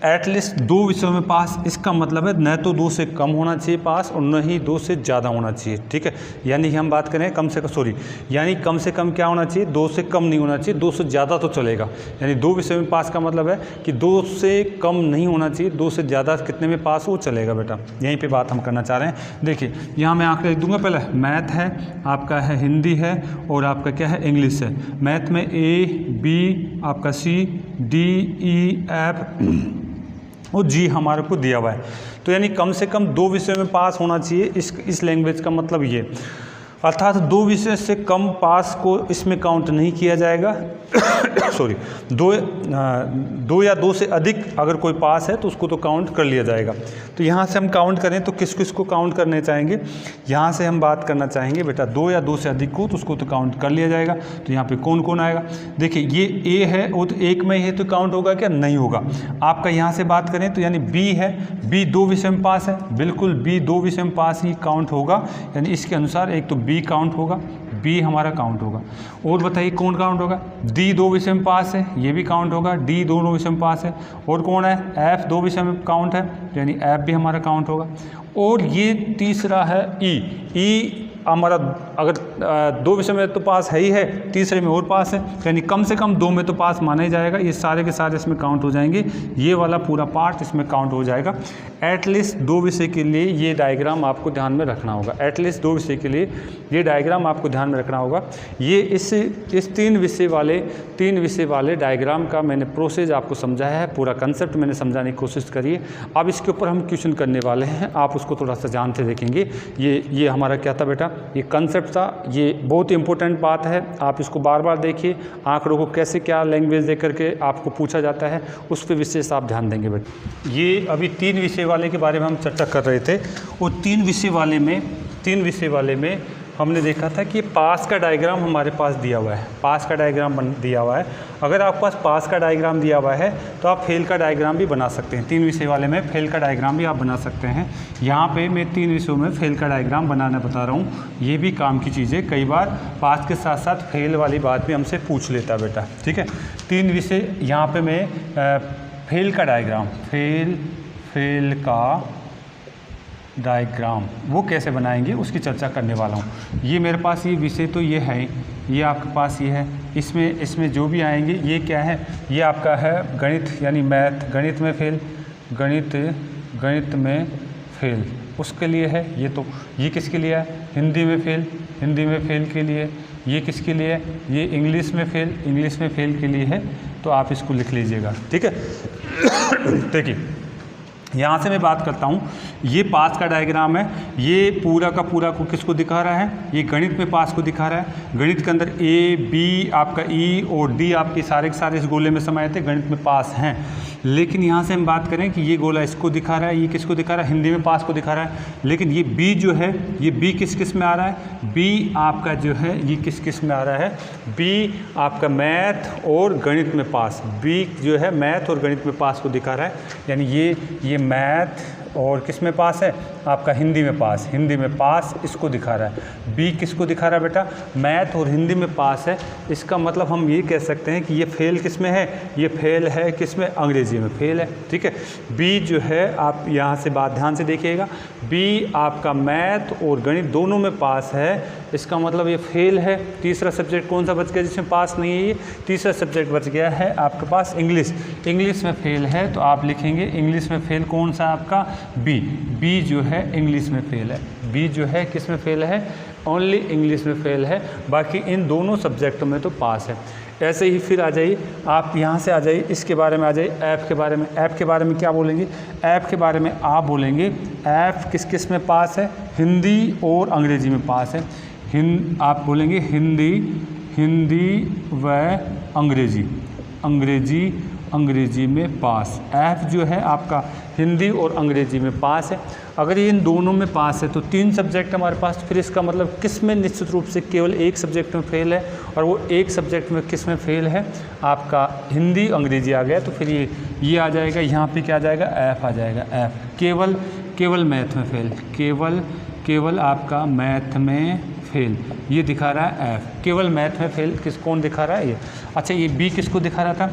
एटलीस्ट 2 विषयों में पास, इसका मतलब है न तो 2 से कम होना चाहिए पास और न ही 2 से ज़्यादा होना चाहिए, ठीक है। यानी हम बात करें कम से कम क्या होना चाहिए, 2 से कम नहीं होना चाहिए, 2 से ज़्यादा तो चलेगा। यानी 2 विषय में पास का मतलब है कि 2 से कम नहीं होना चाहिए, 2 से ज़्यादा कितने में पास वो चलेगा बेटा, यहीं पर बात हम करना चाह रहे हैं। देखिए यहाँ मैं आंकड़े लिख दूँगा, पहले मैथ है, आपका है हिंदी है और आपका क्या है इंग्लिश है। मैथ में A, B, आपका C, D, E, F और जी हमारे को दिया हुआ है। तो यानी कम से कम 2 विषय में पास होना चाहिए, इस लैंग्वेज का मतलब ये, अर्थात 2 विषय से कम पास को इसमें काउंट नहीं किया जाएगा। सॉरी, 2 या 2 से अधिक अगर कोई पास है तो उसको तो काउंट कर लिया जाएगा। तो यहाँ से हम काउंट करें तो किस किस को काउंट करने चाहेंगे, यहाँ से हम बात करना चाहेंगे बेटा 2 या 2 से अधिक को, तो उसको तो काउंट कर लिया जाएगा। तो यहाँ पे कौन कौन आएगा, देखिए ये A है, वो तो एक में है तो काउंट होगा क्या, नहीं होगा। आपका यहाँ से बात करें तो यानी B है, B 2 विषय में पास है, बिल्कुल B 2 विषय में पास ही काउंट होगा। यानी इसके अनुसार एक तो B काउंट होगा, B हमारा काउंट होगा। और बताइए कौन काउंट होगा, D 2 विषय में पास है, ये भी काउंट होगा, D दोनों विषय में पास है। और कौन है, F 2 विषय में काउंट है, यानी F भी हमारा काउंट होगा। और ये तीसरा है E हमारा अगर 2 विषय में तो पास है ही है, तीसरे में और पास है, यानी कम से कम 2 में तो पास माना ही जाएगा। ये सारे के सारे इसमें काउंट हो जाएंगे, ये वाला पूरा पार्ट इसमें काउंट हो जाएगा। एटलीस्ट 2 विषय के लिए ये डायग्राम आपको ध्यान में रखना होगा, एटलीस्ट 2 विषय के लिए ये डायग्राम आपको ध्यान में रखना होगा। ये इस 3 विषय वाले डायग्राम का मैंने प्रोसेस आपको समझाया है, पूरा कंसेप्ट मैंने समझाने की कोशिश करी है। अब इसके ऊपर हम क्वेश्चन करने वाले हैं, आप उसको थोड़ा सा ध्यान से देखेंगे। ये हमारा क्या था बेटा, ये कंसेप्ट था, ये बहुत ही इंपॉर्टेंट बात है, आप इसको बार बार देखिए। आंकड़ों को कैसे क्या लैंग्वेज दे करके आपको पूछा जाता है उस पर विशेष आप ध्यान देंगे बेटा। ये अभी 3 विषय वाले के बारे में हम चर्चा कर रहे थे, और 3 विषय वाले में हमने देखा था कि पास का डायग्राम हमारे पास दिया हुआ है, पास का डायग्राम दिया हुआ है। अगर आपके पास पास का डायग्राम दिया हुआ है तो आप फेल का डायग्राम भी बना सकते हैं। 3 विषय वाले में फेल का डायग्राम भी आप बना सकते हैं। यहाँ पे मैं 3 विषयों में फेल का डायग्राम बनाना बता रहा हूँ। ये भी काम की चीज़ है, कई बार पास के साथ साथ फेल वाली बात भी हमसे पूछ लेता बेटा, ठीक है। 3 विषय यहाँ पे मैं फेल का डायग्राम, फेल का डायग्राम वो कैसे बनाएंगे उसकी चर्चा करने वाला हूँ। ये मेरे पास ये विषय तो ये है, ये आपके पास ये है, इसमें जो भी आएंगे ये क्या है, ये आपका है गणित यानी मैथ, गणित में फेल, गणित में फेल उसके लिए है। ये किसके लिए है, हिंदी में फेल के लिए। ये किसके लिए है, ये इंग्लिश में फेल के लिए है। तो आप इसको लिख लीजिएगा, ठीक है। देखिए यहाँ से मैं बात करता हूँ, ये पास का डायग्राम है, ये पूरा का पूरा को किसको दिखा रहा है, ये गणित में पास को दिखा रहा है। गणित के अंदर ए बी आपका ई और डी आपके सारे के सारे इस गोले में समाये थे, गणित में पास हैं। लेकिन यहाँ से हम बात करें कि ये गोला इसको दिखा रहा है, ये किसको दिखा रहा है, हिंदी में पास को दिखा रहा है। लेकिन ये बी जो है, ये बी किस में आ रहा है, बी आपका जो है ये किस में आ रहा है, बी आपका मैथ और गणित में पास, बी जो है मैथ और गणित में पास को दिखा रहा है। यानी ये मैथ और किस में पास है, आपका हिंदी में पास इसको दिखा रहा है। बी किसको दिखा रहा है बेटा, मैथ और हिंदी में पास है। इसका मतलब हम ये कह सकते हैं कि ये फेल किस में है, ये फेल है किस में, अंग्रेजी में फेल है, ठीक है। बी जो है आप यहाँ से बात ध्यान से देखिएगा, बी आपका मैथ और गणित दोनों में पास है, इसका मतलब ये फेल है। तीसरा सब्जेक्ट कौन सा बच गया जिसमें पास नहीं है, ये तीसरा सब्जेक्ट बच गया है आपके पास इंग्लिश में फेल है। तो आप लिखेंगे इंग्लिश में फेल कौन सा आपका, बी जो है इंग्लिश में फेल है, बी जो है किस में फेल है, ओनली इंग्लिश में फेल है, बाकी इन दोनों सब्जेक्टों में तो पास है। ऐसे ही फिर आ जाइए, आप यहाँ से आ जाइए, इसके बारे में आ जाइए, ऐप के बारे में क्या बोलेंगे, ऐप के बारे में आप बोलेंगे ऐप किस में पास है, हिंदी और अंग्रेजी में पास है। आप बोलेंगे हिंदी व अंग्रेजी में पास। ऐप जो है आपका हिंदी और अंग्रेजी में पास है। अगर ये इन दोनों में पास है तो 3 सब्जेक्ट हमारे पास, फिर इसका मतलब किस में निश्चित रूप से केवल एक सब्जेक्ट में फेल है, और वो एक सब्जेक्ट में किस में फेल है, आपका हिंदी अंग्रेजी आ गया। तो फिर ये आ जाएगा, यहाँ पे क्या आ जाएगा, ऐप आ जाएगा। ऐप केवल मैथ में फेल, केवल आपका मैथ में फेल, ये दिखा रहा है ऐप, केवल मैथ में फेल कौन दिखा रहा है, ये। अच्छा, ये बी किसको दिखा रहा था,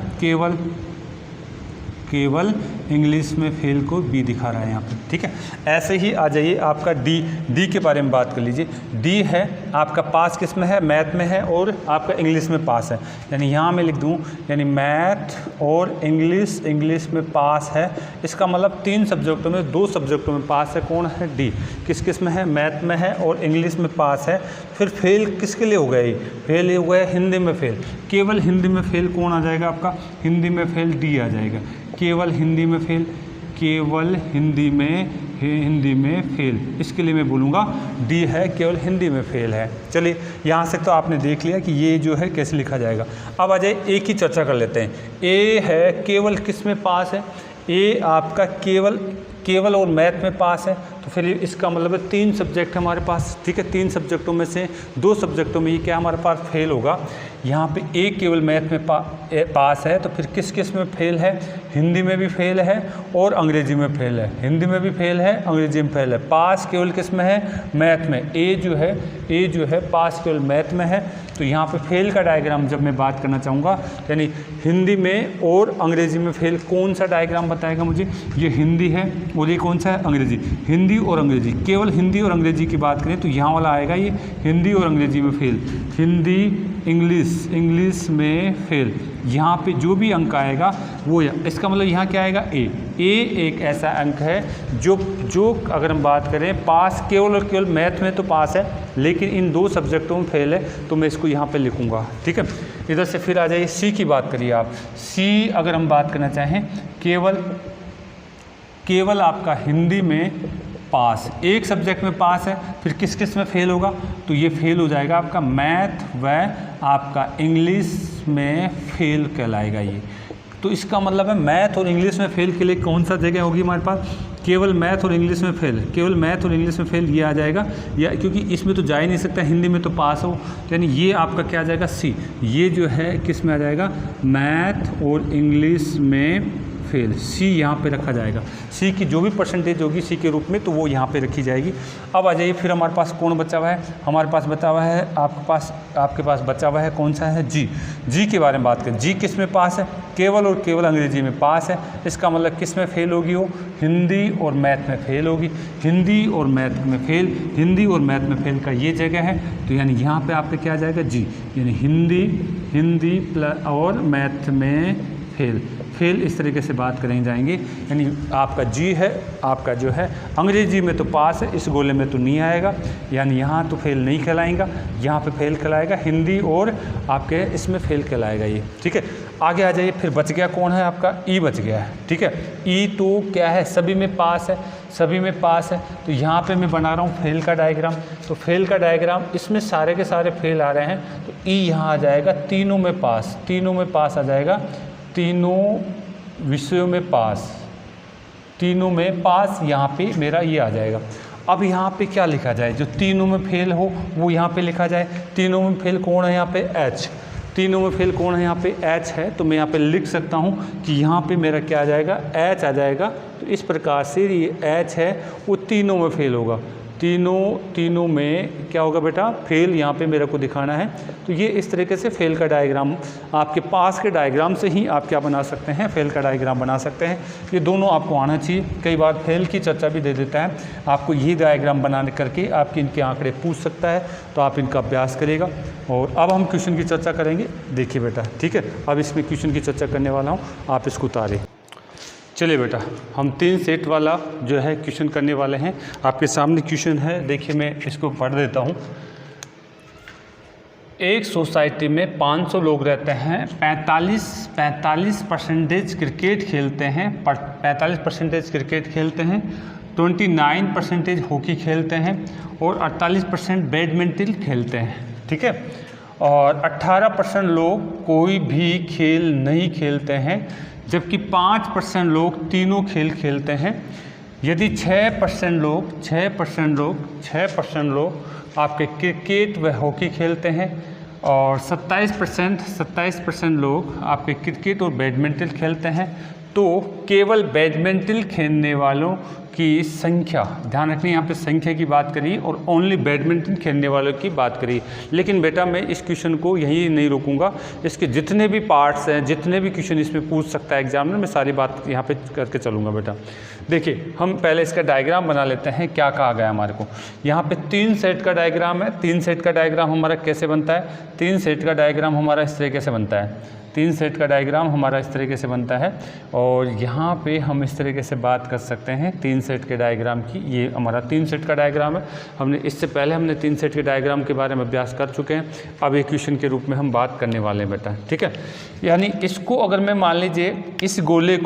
केवल इंग्लिश में फेल को बी दिखा रहा है यहाँ पे, ठीक है। ऐसे ही आ जाइए, आपका डी के बारे में बात कर लीजिए। डी है आपका पास किस में है, मैथ में है और आपका इंग्लिश में पास है। यानी यहाँ मैं लिख दूँ, यानी मैथ और इंग्लिश में पास है। इसका मतलब 3 सब्जेक्टों में 2 सब्जेक्टों में पास है। कौन है, डी किस में है, मैथ में है और इंग्लिश में पास है। फिर फेल किसके लिए हो गया, ये फेल हो गया हिंदी में फेल, केवल हिंदी में फेल कौन आ जाएगा आपका, हिंदी में फेल डी आ जाएगा। केवल हिंदी में फेल, हिंदी में फेल, इसके लिए मैं बोलूँगा डी है, केवल हिंदी में फेल है। चलिए, यहाँ से तो आपने देख लिया कि ये जो है कैसे लिखा जाएगा। अब आ जाए ए की चर्चा कर लेते हैं। ए है केवल किस में पास है, ए आपका केवल और मैथ में पास है। तो फिर इसका मतलब है 3 सब्जेक्ट हमारे पास, ठीक है। 3 सब्जेक्टों में से 2 सब्जेक्टों में ये क्या हमारे पास फेल होगा। यहाँ पे ए केवल मैथ में पास है, तो फिर किस में फेल है, हिंदी में भी फेल है और अंग्रेजी में फेल है, हिंदी में भी फेल है, अंग्रेजी में फेल है। पास केवल किस में है, मैथ में। ए जो है पास केवल मैथ में है। तो यहाँ पे फेल का डायग्राम जब मैं बात करना चाहूँगा, यानी हिंदी में और अंग्रेजी में फेल, कौन सा डायग्राम बताएगा मुझे, ये हिंदी है और ये कौन सा है, अंग्रेजी। हिंदी और अंग्रेजी, केवल हिंदी और अंग्रेजी की बात करें तो यहाँ वाला आएगा ये हिंदी और अंग्रेजी में फेल, हिंदी इंग्लिश में फेल। यहाँ पे जो भी अंक आएगा वो, इसका मतलब यहाँ क्या आएगा, ए एक ऐसा अंक है जो अगर हम बात करें पास केवल और केवल मैथ में तो पास है, लेकिन इन 2 सब्जेक्टों में फेल है। तो मैं इसको यहाँ पे लिखूँगा, ठीक है। इधर से फिर आ जाइए, सी की बात करिए आप। सी अगर हम बात करना चाहें, केवल आपका हिंदी में पास, एक सब्जेक्ट में पास है, फिर किस में फेल होगा, तो ये फेल हो जाएगा आपका मैथ व आपका इंग्लिश में फेल कहलाएगा ये। तो इसका मतलब है मैथ और इंग्लिश में फेल के लिए कौन सा जगह होगी हमारे पास, केवल मैथ और इंग्लिश में फेल, केवल मैथ और इंग्लिश में फेल ये आ जाएगा, या क्योंकि इसमें तो जा ही नहीं सकता, हिंदी में तो पास हो, तो यानी ये आपका क्या आ जाएगा सी। ये जो है किस में आ जाएगा, मैथ और इंग्लिश में फेल, सी यहाँ पे रखा जाएगा। सी की जो भी परसेंटेज होगी सी के रूप में तो वो यहाँ पे रखी जाएगी। अब आ जाइए फिर हमारे पास कौन बचा हुआ है, हमारे पास बचा हुआ है आपके पास बचा हुआ है कौन सा है, जी। जी के बारे में बात करें, जी किस में पास है, केवल और केवल अंग्रेजी में पास है। इसका मतलब किस में फेल होगी वो, हिंदी और मैथ में फेल होगी। हिंदी और मैथ में फेल, हिंदी और मैथ में फेल का ये जगह है, तो यानी यहाँ पे आपके क्या आ जाएगा जी, यानी हिंदी प्लस और मैथ में फेल, इस तरीके से बात करें जाएंगे। यानी आपका जी है, आपका जो है अंग्रेजी में तो पास है, इस गोले में तो नहीं आएगा, यानी यहाँ तो फेल नहीं कहलाएगा, यहाँ पे फेल कहलाएगा, हिंदी और आपके इसमें फेल कहलाएगा ये, ठीक है। आगे आ जाइए, फिर बच गया कौन है आपका, ई बच गया है, ठीक है। ई तो क्या है, सभी में पास है, सभी में पास है, तो यहाँ पे मैं बना रहा हूँ फेल का डायग्राम। तो फेल का डायग्राम, इसमें सारे के सारे फेल आ रहे हैं, तो ई यहाँ आ जाएगा तीनों में पास, तीनों में पास आ जाएगा, तीनों विषयों में पास, तीनों में पास, यहाँ पे मेरा ये आ जाएगा। अब यहाँ पे क्या लिखा जाए, जो तीनों में फेल हो वो यहाँ पे लिखा जाए। तीनों में फेल कौन है, यहाँ पे एच, तीनों में फेल कौन है, यहाँ पे एच है, तो मैं यहाँ पे लिख सकता हूँ कि यहाँ पे मेरा क्या आ जाएगा, एच आ जाएगा। तो इस प्रकार से ये एच है वो तीनों में फेल होगा, तीनों में क्या होगा बेटा, फेल यहाँ पे मेरे को दिखाना है। तो ये इस तरीके से फेल का डायग्राम, आपके पास के डायग्राम से ही आप क्या बना सकते हैं, फेल का डायग्राम बना सकते हैं। ये दोनों आपको आना चाहिए। कई बार फेल की चर्चा भी दे देता है आपको, ये डायग्राम बनाने करके आपके इनके आंकड़े पूछ सकता है, तो आप इनका अभ्यास करेगा। और अब हम क्वेश्चन की चर्चा करेंगे, देखिए बेटा, ठीक है। अब इसमें क्वेश्चन की चर्चा करने वाला हूँ, आप इसको उतारें। चलिए बेटा, हम 3 सेट वाला जो है क्वेश्चन करने वाले हैं। आपके सामने क्वेश्चन है, देखिए मैं इसको पढ़ देता हूँ। एक सोसाइटी में 500 लोग रहते हैं, 45% क्रिकेट खेलते हैं, 45% क्रिकेट खेलते हैं, 29% हॉकी खेलते हैं और 48% बैडमिंटन खेलते हैं, ठीक है। और 18% लोग कोई भी खेल नहीं खेलते हैं, जबकि 5% लोग तीनों खेल खेलते हैं। यदि 6% लोग आपके क्रिकेट व हॉकी खेलते हैं और 27% लोग आपके क्रिकेट और बैडमिंटन खेलते हैं, तो केवल बैडमिंटन खेलने वालों की संख्या, ध्यान रखनी यहाँ पे संख्या की बात करी और ओनली बैडमिंटन खेलने वालों की बात करी। लेकिन बेटा मैं इस क्वेश्चन को यहीं नहीं रोकूंगा, इसके जितने भी पार्ट्स हैं, जितने भी क्वेश्चन इसमें पूछ सकता है एग्जाम में, मैं सारी बात यहाँ पे करके चलूँगा बेटा। देखिए हम पहले इसका डायग्राम बना लेते हैं, क्या कहा गया हमारे को। यहाँ पे 3 सेट का डायग्राम है। 3 सेट का डायग्राम हमारा कैसे बनता है, 3 सेट का डायग्राम हमारा इस तरीके से बनता है, 3 सेट का डायग्राम हमारा इस तरीके से बनता है। और यहाँ पे हम इस तरीके से बात कर सकते हैं 3 सेट के डायग्राम की। ये हमारा 3 सेट का डायग्राम है। हमने इससे पहले 3 सेट के डायग्राम के बारे में अभ्यास कर चुके हैं। अब एक क्वेश्चन के रूप में हम बात करने वाले हैं बेटा, ठीक है। यानी इसको अगर मैं मान लीजिए इस गोले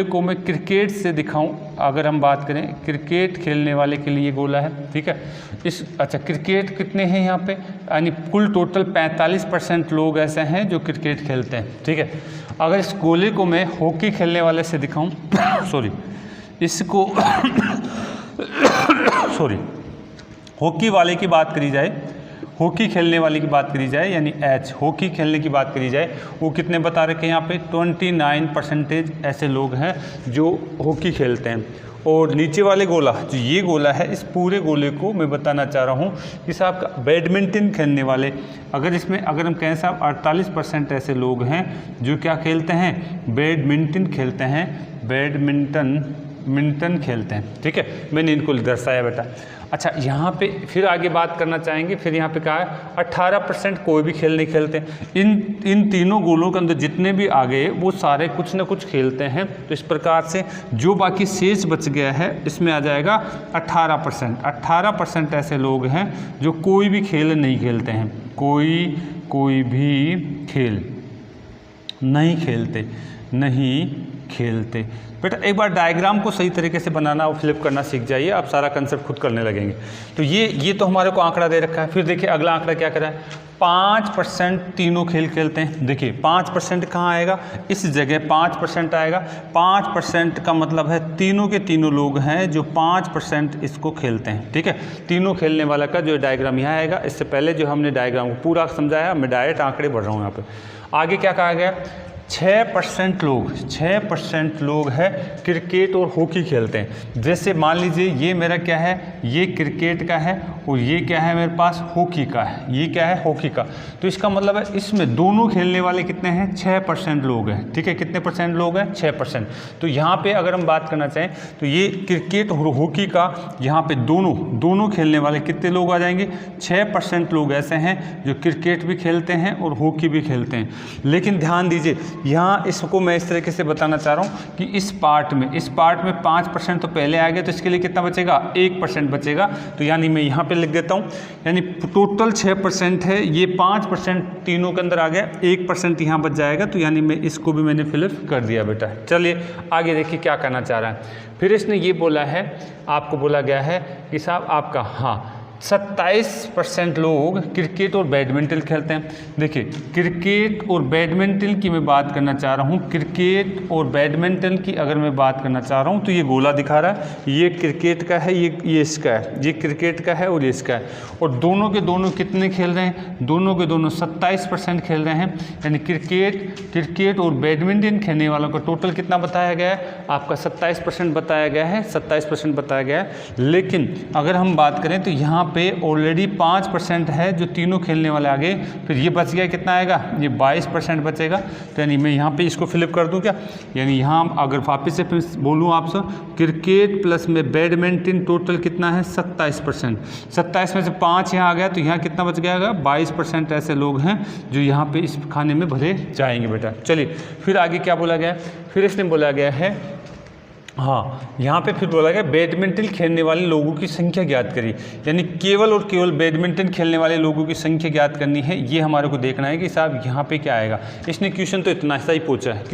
को मैं क्रिकेट से दिखाऊँ, अगर हम बात करें क्रिकेट खेलने वाले के लिए गोला है, ठीक है। अच्छा क्रिकेट कितने हैं यहाँ पे, यानी कुल टोटल 45% लोग ऐसे हैं जो क्रिकेट खेलते हैं, ठीक है। अगर इस गोले को मैं हॉकी खेलने वाले से दिखाऊं सॉरी इसको हॉकी वाले की बात करी जाए, हॉकी खेलने वाले की बात करी जाए, यानी एच हॉकी खेलने की बात करी जाए, वो कितने बता रखे हैं यहाँ पे 29% ऐसे लोग हैं जो हॉकी खेलते हैं। और नीचे वाले गोला, जो ये गोला है, इस पूरे गोले को मैं बताना चाह रहा हूँ कि साहब बैडमिंटन खेलने वाले, अगर हम कहें साहब 48% ऐसे लोग हैं जो क्या खेलते हैं, बैडमिंटन खेलते हैं, बैडमिंटन खेलते हैं, ठीक है। मैंने इनको दर्शाया बेटा। अच्छा यहाँ पे फिर आगे बात करना चाहेंगे, फिर यहाँ पे कहा है 18% कोई भी खेल नहीं खेलते। इन तीनों गोलों के अंदर जितने भी आ गए वो सारे कुछ ना कुछ खेलते हैं। तो इस प्रकार से जो बाकी शेष बच गया है इसमें आ जाएगा 18% ऐसे लोग हैं जो कोई भी खेल नहीं खेलते हैं, कोई भी खेल नहीं खेलते। बेटा एक बार डायग्राम को सही तरीके से बनाना और फ्लिप करना सीख जाइए, आप सारा कंसेप्ट खुद करने लगेंगे। तो ये तो हमारे को आंकड़ा दे रखा है। फिर देखिए अगला आंकड़ा क्या करा है, 5% तीनों खेल खेलते हैं। देखिए 5% कहाँ आएगा, इस जगह 5% आएगा। 5% का मतलब है तीनों के तीनों लोग हैं जो 5% इसको खेलते हैं। ठीक है, तीनों खेलने वाला का जो डायग्राम यहाँ आएगा। इससे पहले जो हमने डायग्राम को पूरा समझाया, मैं डायरेक्ट आंकड़े बढ़ रहा हूँ यहाँ पे। आगे क्या कहा गया, 6% लोग हैं क्रिकेट और हॉकी खेलते हैं। जैसे मान लीजिए ये मेरा क्या है, ये क्रिकेट का है और ये क्या है मेरे पास, हॉकी का है। ये क्या है, हॉकी का। तो इसका मतलब है इसमें दोनों खेलने वाले कितने हैं, 6% लोग हैं। ठीक है, कितने परसेंट लोग हैं, 6%। तो यहाँ पे अगर हम बात करना चाहें तो ये क्रिकेट और हॉकी का यहाँ पे दोनों खेलने वाले कितने लोग आ जाएंगे, 6% लोग ऐसे हैं जो क्रिकेट भी खेलते हैं और हॉकी भी खेलते हैं। लेकिन ध्यान दीजिए यहाँ इसको मैं इस तरीके से बताना चाह रहा हूँ कि इस पार्ट में 5% तो पहले आ गया, तो इसके लिए कितना बचेगा, 1% बचेगा। तो यानी मैं यहाँ पे लिख देता हूँ, यानी टोटल 6% है, ये 5% तीनों के अंदर आ गया, 1% यहाँ बच जाएगा। तो यानी मैं इसको भी मैंने फिलअप कर दिया बेटा। चलिए आगे देखिए क्या करना चाह रहा है। फिर इसने ये बोला है, आपको बोला गया है कि साहब आपका 27% लोग क्रिकेट और बैडमिंटन खेलते हैं। देखिए क्रिकेट और बैडमिंटन की मैं बात करना चाह रहा हूँ। क्रिकेट और बैडमिंटन की अगर मैं बात करना चाह रहा हूँ तो ये गोला दिखा रहा है, ये क्रिकेट का है, ये इसका है, ये क्रिकेट का है और ये इसका है। और दोनों के दोनों कितने खेल रहे हैं, दोनों के दोनों 27% खेल रहे हैं। यानी क्रिकेट और बैडमिंटन खेलने वालों का टोटल कितना बताया गया है, आपका 27% बताया गया है, 27% बताया गया है। लेकिन अगर हम बात करें तो यहाँ पे ऑलरेडी 5% है जो तीनों खेलने वाले आ गए। फिर ये बच गया, कितना आएगा, ये 22% बचेगा। तो यानी मैं यहाँ पे इसको फिलअप कर दूँ क्या, यानी यहाँ अगर वापस से बोलूँ आपसे, क्रिकेट प्लस में बैडमिंटन टोटल कितना है, 27%। 27 में से 5 यहाँ आ गया, तो यहाँ कितना बच गया, 22% ऐसे लोग हैं जो यहाँ पे इस खाने में भरे जाएंगे बेटा। चलिए फिर आगे क्या बोला गया, फिर इसने बोला गया है, यहाँ पे फिर बोला गया बैडमिंटन खेलने वाले लोगों की संख्या ज्ञात करी। यानी केवल और केवल बैडमिंटन खेलने वाले लोगों की संख्या ज्ञात करनी है। ये हमारे को देखना है कि साहब यहाँ पे क्या आएगा। इसने क्वेश्चन तो इतना सा ही पूछा है,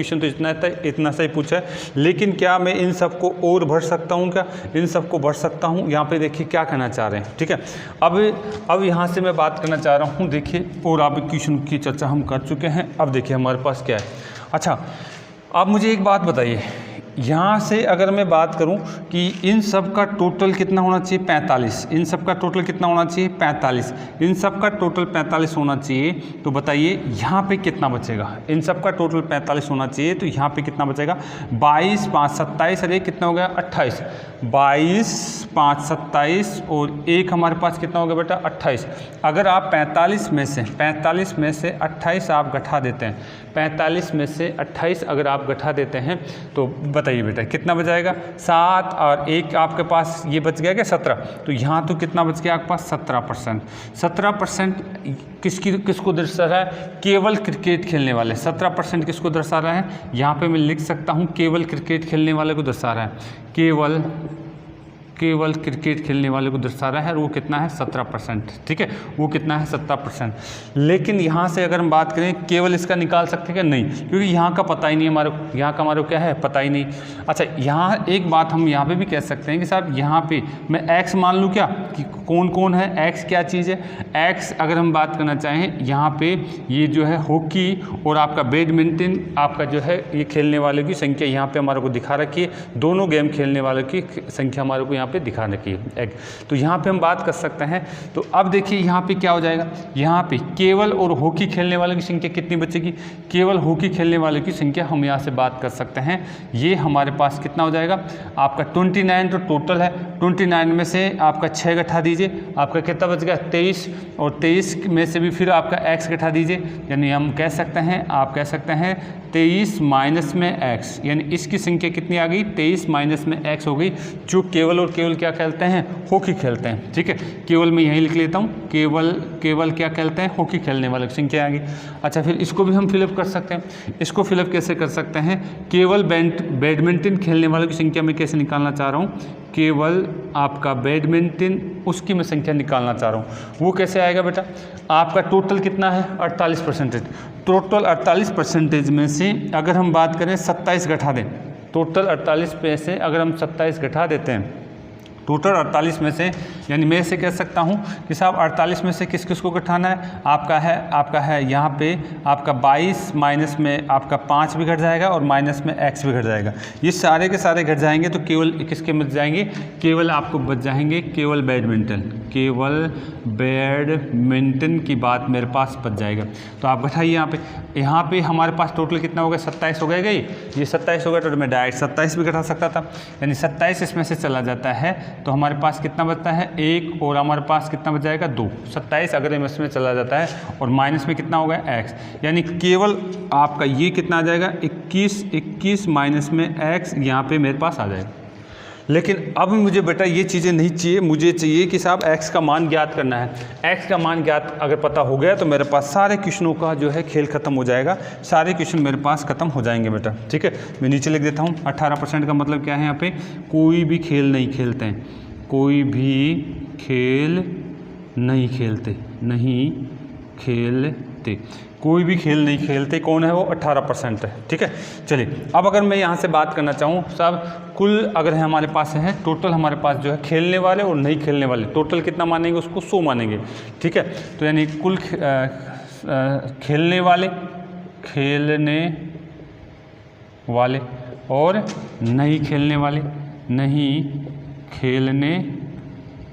इतना सा ही पूछा है। लेकिन क्या मैं इन सबको और भर सकता हूँ, क्या इन सबको भर सकता हूँ। यहाँ पे देखिए क्या कहना चाह रहे हैं। ठीक है, अब यहाँ से मैं बात करना चाह रहा हूँ। देखिए और अब क्वेश्चन की चर्चा हम कर चुके हैं। अब देखिए हमारे पास क्या है। अच्छा आप मुझे एक बात बताइए, यहाँ से अगर मैं बात करूँ कि इन सब का टोटल कितना होना चाहिए, 45। इन सब का टोटल कितना होना चाहिए, 45। इन सब का टोटल 45 होना चाहिए। तो बताइए यहाँ पे कितना बचेगा, इन सब का टोटल 45 होना चाहिए, तो यहाँ पे कितना बचेगा, 22 5 27, अरे कितना हो गया, 28। 22 5 27 और एक हमारे पास कितना हो गया बेटा, 28। अगर आप 45 में से 28 आप घटा देते हैं, 45 में से 28 अगर आप घटा देते हैं तो बताइए बेटा कितना बचाएगा, 7 और एक आपके पास ये बच गया क्या, 17। तो यहाँ तो कितना बच गया आपके पास, 17%। 17% किसको दर्शा रहा है, केवल क्रिकेट खेलने वाले। 17% किसको दर्शा रहा है, यहाँ पे मैं लिख सकता हूँ केवल क्रिकेट खेलने वाले को दर्शा रहा है, केवल क्रिकेट खेलने वाले को दर्शा रहा है। और वो कितना है, 17%। ठीक है, वो कितना है, 17%। लेकिन यहाँ से अगर हम बात करें केवल इसका निकाल सकते हैं क्या, नहीं, क्योंकि यहाँ का पता ही नहीं हमारे, यहाँ का हमारे क्या है, पता ही नहीं। अच्छा यहाँ एक बात हम यहाँ पे भी कह सकते हैं कि साहब यहाँ पे मैं x मान लूँ क्या, कि कौन कौन है, x क्या चीज़ है। x अगर हम बात करना चाहें यहाँ पे ये जो है हॉकी और आपका बैडमिंटन आपका जो है ये खेलने वालों की संख्या यहाँ पे हमारे को दिखा रखी है। दोनों गेम खेलने वालों की संख्या हमारे को पे दिखा रखी है। तो यहाँ पे हम बात कर सकते हैं। तो अब देखिए यहाँ पे क्या हो जाएगा, यहाँ पे केवल और हॉकी खेलने वालों की संख्या कितनी बचेगी, केवल हॉकी खेलने वालों की संख्या हम यहाँ से बात कर सकते हैं। ये हमारे पास कितना हो जाएगा आपका 29 तो टोटल है। 29 में से आपका 6 घटा दीजिए, आपका कितना बच गया 23, और 23 में से भी फिर आपका x घटा दीजिए। यानी हम कह सकते हैं, आप कह सकते हैं 23 माइनस में x, यानी इसकी संख्या कितनी आ गई, 23 माइनस में x हो गई। जो केवल और केवल क्या खेलते हैं, हॉकी खेलते हैं। ठीक है, केवल मैं यहीं लिख लेता हूँ, केवल क्या खेलते हैं, हॉकी खेलने वाले की संख्या आ गई। अच्छा फिर इसको भी हम फिलअप कर सकते हैं। इसको फिलअप कैसे कर सकते हैं, केवल बैडमिंटन खेलने वालों की संख्या मैं कैसे निकालना चाह रहा हूँ, केवल आपका बैडमिंटन उसकी मैं संख्या निकालना चाह रहा हूँ। वो कैसे आएगा बेटा, आपका टोटल कितना है 48%। टोटल 48% में से अगर हम बात करें 27 घटा दें, टोटल 48 पे से अगर हम 27 घटा देते हैं टोटल 48 में से, यानी मैं इसे कह सकता हूँ कि साहब 48 में से किस किस को घटाना है। आपका है यहाँ पे आपका 22 माइनस में आपका 5 भी घट जाएगा और माइनस में x भी घट जाएगा। ये सारे के सारे घट जाएंगे तो केवल किसके बच जाएंगे, केवल आपको बच जाएंगे केवल बैडमिंटन की बात मेरे पास बच जाएगा। तो आप घटाइए यहाँ पे हमारे पास टोटल कितना हो गया, 27 हो गया। ये 27 हो गया, तो मैं डायरेक्ट 27 भी घटा सकता था, यानी 27 इसमें से चला जाता है तो हमारे पास कितना बचता है 1, और हमारे पास कितना बच जाएगा 2। 27 अगर इसमें चला जाता है और माइनस में कितना होगा x, यानी केवल आपका ये कितना आ जाएगा 21 माइनस में x यहाँ पे मेरे पास आ जाएगा। लेकिन अब मुझे बेटा ये चीज़ें नहीं चाहिए, मुझे चाहिए कि साहब x का मान ज्ञात करना है। x का मान ज्ञात अगर पता हो गया तो मेरे पास सारे क्वेश्चनों का जो है खेल ख़त्म हो जाएगा, सारे क्वेश्चन मेरे पास ख़त्म हो जाएंगे बेटा। ठीक है, मैं नीचे लिख देता हूँ। 18% का मतलब क्या है, यहाँ पे कोई भी खेल नहीं खेलते हैं, कोई भी खेल नहीं खेलते, कोई भी खेल नहीं खेलते, कौन है वो 18% है। ठीक है, चलिए अब अगर मैं यहाँ से बात करना चाहूँ साहब कुल अगर है हमारे पास है टोटल हमारे पास जो है खेलने वाले और नहीं खेलने वाले, टोटल कितना मानेंगे उसको 100 मानेंगे। ठीक है, तो यानी कुल खेलने वाले और नहीं खेलने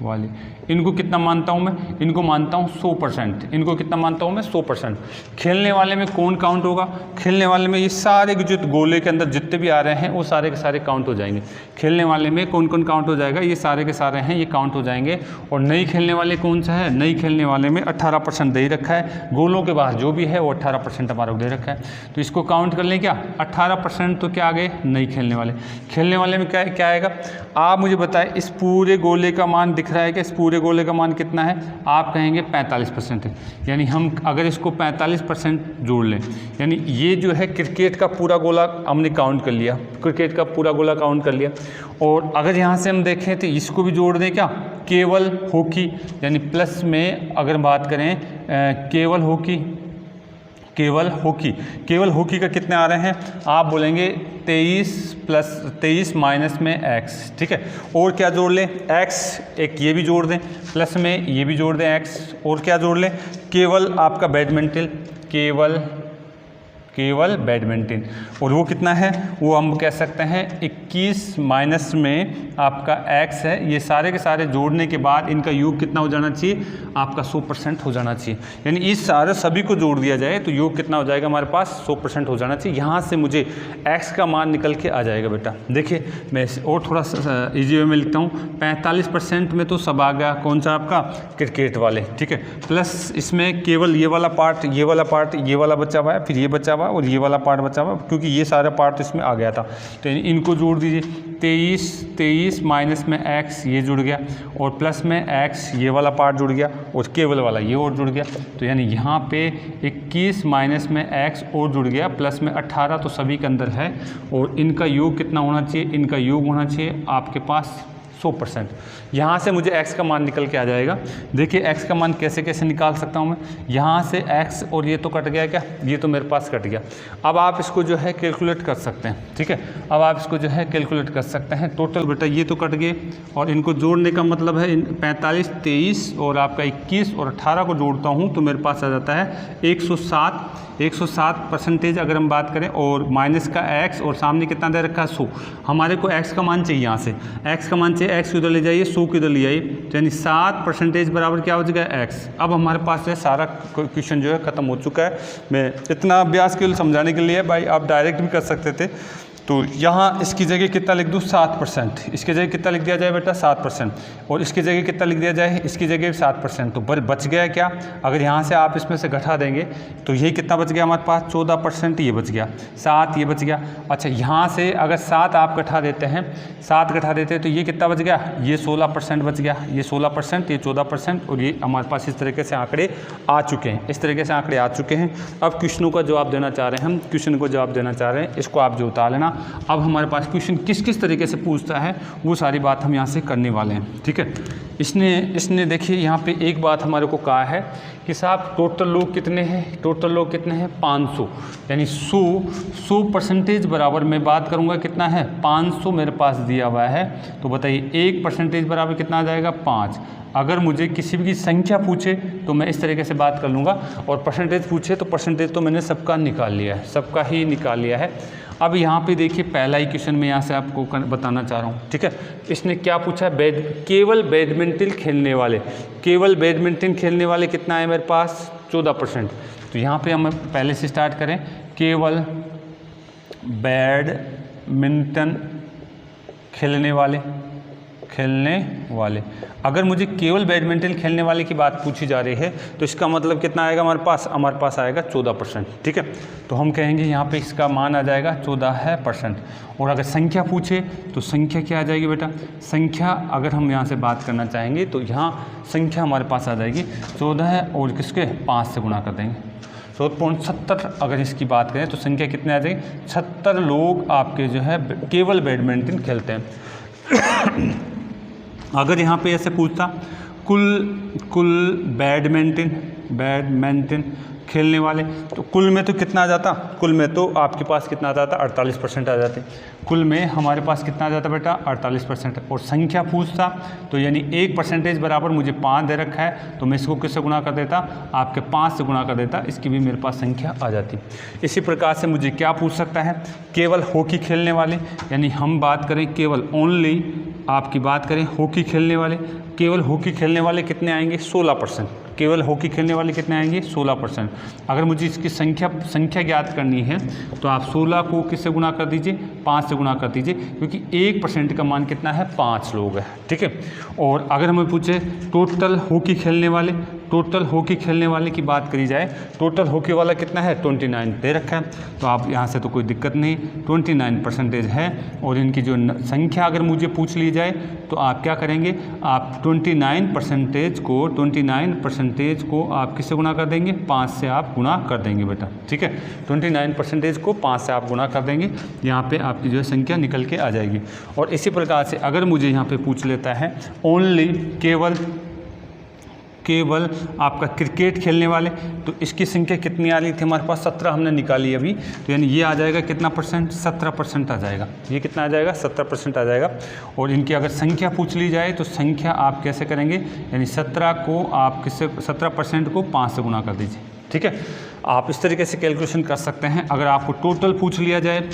वाले, इनको कितना मानता हूँ मैं, इनको मानता हूँ 100%। इनको कितना मानता हूँ मैं 100%। खेलने वाले में कौन काउंट होगा, खेलने वाले में ये सारे जो गोले के अंदर जितने भी आ रहे हैं वो सारे के सारे काउंट हो जाएंगे। खेलने वाले में कौन कौन काउंट हो जाएगा, ये सारे के सारे हैं, ये काउंट हो जाएंगे। और नहीं खेलने वाले कौन सा है, नहीं खेलने वाले में 18% दे रखा है, गोलों के बाहर जो भी है वो 18% हमारा दे रखा है, तो इसको काउंट कर लें क्या 18%। तो क्या आ गए नहीं खेलने वाले। खेलने वाले में क्या आएगा, आप मुझे बताएं इस पूरे गोले का मान दिख रहा है कि इस पूरे गोले का मान कितना है, आप कहेंगे 45% है। यानी हम अगर इसको 45% जोड़ लें, यानी ये जो है क्रिकेट का पूरा गोला हमने काउंट कर लिया, क्रिकेट का पूरा गोला काउंट कर लिया। और अगर यहाँ से हम देखें तो इसको भी जोड़ दें क्या, केवल हॉकी, यानी प्लस में अगर बात करें केवल हॉकी का कितने आ रहे हैं, आप बोलेंगे 23 माइनस में x। ठीक है, और क्या जोड़ लें x, एक ये भी जोड़ दें, प्लस में ये भी जोड़ दें x, और क्या जोड़ लें केवल आपका केवल बैडमिंटन, और वो कितना है, वो हम कह सकते हैं 21 माइनस में आपका x है। ये सारे के सारे जोड़ने के बाद इनका योग कितना हो जाना चाहिए, आपका 100% हो जाना चाहिए। यानी इस सारे सभी को जोड़ दिया जाए तो योग कितना हो जाएगा हमारे पास 100% हो जाना चाहिए। यहाँ से मुझे x का मान निकल के आ जाएगा बेटा। देखिए मैं और थोड़ा ईजी वे में लिखता हूँ, 45% में तो सब आ गया, कौन सा आपका क्रिकेट वाले। ठीक है, प्लस इसमें केवल ये वाला पार्ट ये वाला बचा हुआ है, फिर ये बचा हुआ और ये वाला पार्ट बचा हुआ, क्योंकि ये सारा पार्ट इसमें आ गया था। तो इनको जोड़ दीजिए, 23 माइनस में x ये जुड़ गया, और प्लस में x ये वाला पार्ट जुड़ गया, और केवल वाला ये और जुड़ गया। तो यानी यहाँ पे 21 माइनस में x और जुड़ गया, प्लस में 18 तो सभी के अंदर है। और इनका योग कितना होना चाहिए, इनका योग होना चाहिए आपके पास 100%। यहाँ से मुझे x का मान निकल के आ जाएगा। देखिए x का मान कैसे कैसे निकाल सकता हूँ मैं, यहाँ से x और ये तो कट गया, क्या ये तो मेरे पास कट गया। अब आप इसको जो है कैलकुलेट कर सकते हैं। ठीक है, अब आप इसको जो है कैलकुलेट कर सकते हैं। टोटल बेटा ये तो कट गए, और इनको जोड़ने का मतलब है 45, 23 और आपका 21 और 18 को जोड़ता हूँ तो मेरे पास आ जाता है 107% अगर हम बात करें, और माइनस का x और सामने कितना दे रखा है 100। हमारे को x का मान चाहिए, यहाँ से x का मान चाहिए, x को इधर ले जाइए, 100 को इधर ले जाइए, तो यानी 7% बराबर क्या हो जाएगा x। अब हमारे पास है सारा क्वेश्चन जो है ख़त्म हो चुका है। मैं इतना अभ्यास के लिए समझाने के लिए भाई आप डायरेक्ट भी कर सकते थे। तो यहाँ इसकी जगह कितना लिख दूँ 7%, इसकी जगह कितना लिख दिया जाए बेटा 7%, और इसकी जगह कितना लिख दिया जाए, इसकी जगह 7%। तो बच गया क्या, अगर यहाँ से आप इसमें से घटा देंगे तो ये कितना बच गया हमारे पास 14%, ये बच गया 7, ये बच गया। अच्छा, यहाँ से अगर 7 आप घटा देते हैं, 7 घटा देते हैं तो ये कितना बच गया, ये 16% बच गया, ये 16%, ये 14%, और ये हमारे पास इस तरीके से आंकड़े आ चुके हैं, इस तरीके से आंकड़े आ चुके हैं। अब क्वेश्चनों का जवाब देना चाह रहे हैं हम, क्वेश्चन को जवाब देना चाह रहे हैं, इसको आप जो उतार लेना। अब हमारे पास क्वेश्चन किस किस तरीके से पूछता है वो सारी बात हम यहाँ से करने वाले हैं, ठीक है। इसने देखिए यहाँ पे एक बात हमारे को कहा है कि साहब टोटल लोग कितने हैं, टोटल लोग कितने हैं 500, यानी 100% बराबर मैं बात करूँगा कितना है 500 मेरे पास दिया हुआ है। तो बताइए 1% बराबर कितना आ जाएगा 5। अगर मुझे किसी भी की संख्या पूछे तो मैं इस तरीके से बात कर लूँगा, और परसेंटेज पूछे तो परसेंटेज तो मैंने सबका निकाल लिया है, सबका ही निकाल लिया है। अब यहाँ पे देखिए पहला ही क्वेश्चन मैं यहाँ से आपको बताना चाह रहा हूँ, ठीक है। इसने क्या पूछा है, केवल बैडमिंटन खेलने वाले, केवल बैडमिंटन खेलने वाले कितना है मेरे पास 14%। तो यहाँ पे हम पहले से स्टार्ट करें, केवल बैडमिंटन खेलने वाले। अगर मुझे केवल बैडमिंटन खेलने वाले की बात पूछी जा रही है तो इसका मतलब कितना आएगा हमारे पास आएगा 14%, ठीक है। तो हम कहेंगे यहाँ पे इसका मान आ जाएगा 14%। और अगर संख्या पूछे तो संख्या क्या आ जाएगी बेटा, संख्या अगर हम यहाँ से बात करना चाहेंगे तो यहाँ संख्या हमारे पास आ जाएगी 14 और किसके 5 से गुणा कर देंगे 100.70। अगर इसकी बात करें तो संख्या कितने आ जाएगी 76 लोग आपके जो है केवल बैडमिंटन खेलते हैं। अगर यहाँ पे ऐसे पूछता कुल बैडमिंटन खेलने वाले, तो कुल में तो कितना आ जाता, कुल में तो आपके पास कितना आ जाता 48% आ जाते। कुल में हमारे पास कितना आ जाता बेटा 48%। और संख्या पूछता तो यानी 1% बराबर मुझे 5 दे रखा है, तो मैं इसको किससे गुणा कर देता, आपके 5 से गुणा कर देता, इसकी भी मेरे पास संख्या आ जाती। इसी प्रकार से मुझे क्या पूछ सकता है, केवल हॉकी खेलने वाले, यानी हम बात करें केवल ओनली आपकी बात करें हॉकी खेलने वाले, केवल हॉकी खेलने वाले कितने आएंगे 16%। केवल हॉकी खेलने वाले कितने आएंगे 16%। अगर मुझे इसकी संख्या ज्ञात करनी है तो आप 16 को किससे गुणा कर दीजिए 5 से गुणा कर दीजिए, क्योंकि 1% का मान कितना है 5 लोग है, ठीक है। और अगर हमें पूछे टोटल हॉकी खेलने वाले की बात करी जाए, टोटल हॉकी वाला कितना है 29 दे रखा है, तो आप यहाँ से तो कोई दिक्कत नहीं, 29% है। और इनकी जो संख्या अगर मुझे पूछ ली जाए तो आप क्या करेंगे, आप 29% को आप किससे गुणा कर देंगे 5 से आप गुणा कर देंगे बेटा, ठीक है। 29% को 5 से आप गुणा कर देंगे, यहाँ पे आपकी जो है संख्या निकल के आ जाएगी। और इसी प्रकार से अगर मुझे यहाँ पे पूछ लेता है ओनली केवल आपका क्रिकेट खेलने वाले, तो इसकी संख्या कितनी आ रही थी हमारे पास 17 हमने निकाली अभी, तो यानी ये आ जाएगा कितना परसेंट 17% आ जाएगा, ये कितना आ जाएगा 17% आ जाएगा। और इनकी अगर संख्या पूछ ली जाए तो संख्या आप कैसे करेंगे, यानी 17% को 5 से गुणा कर दीजिए, ठीक है। आप इस तरीके से कैलकुलेशन कर सकते हैं। अगर आपको टोटल पूछ लिया जाए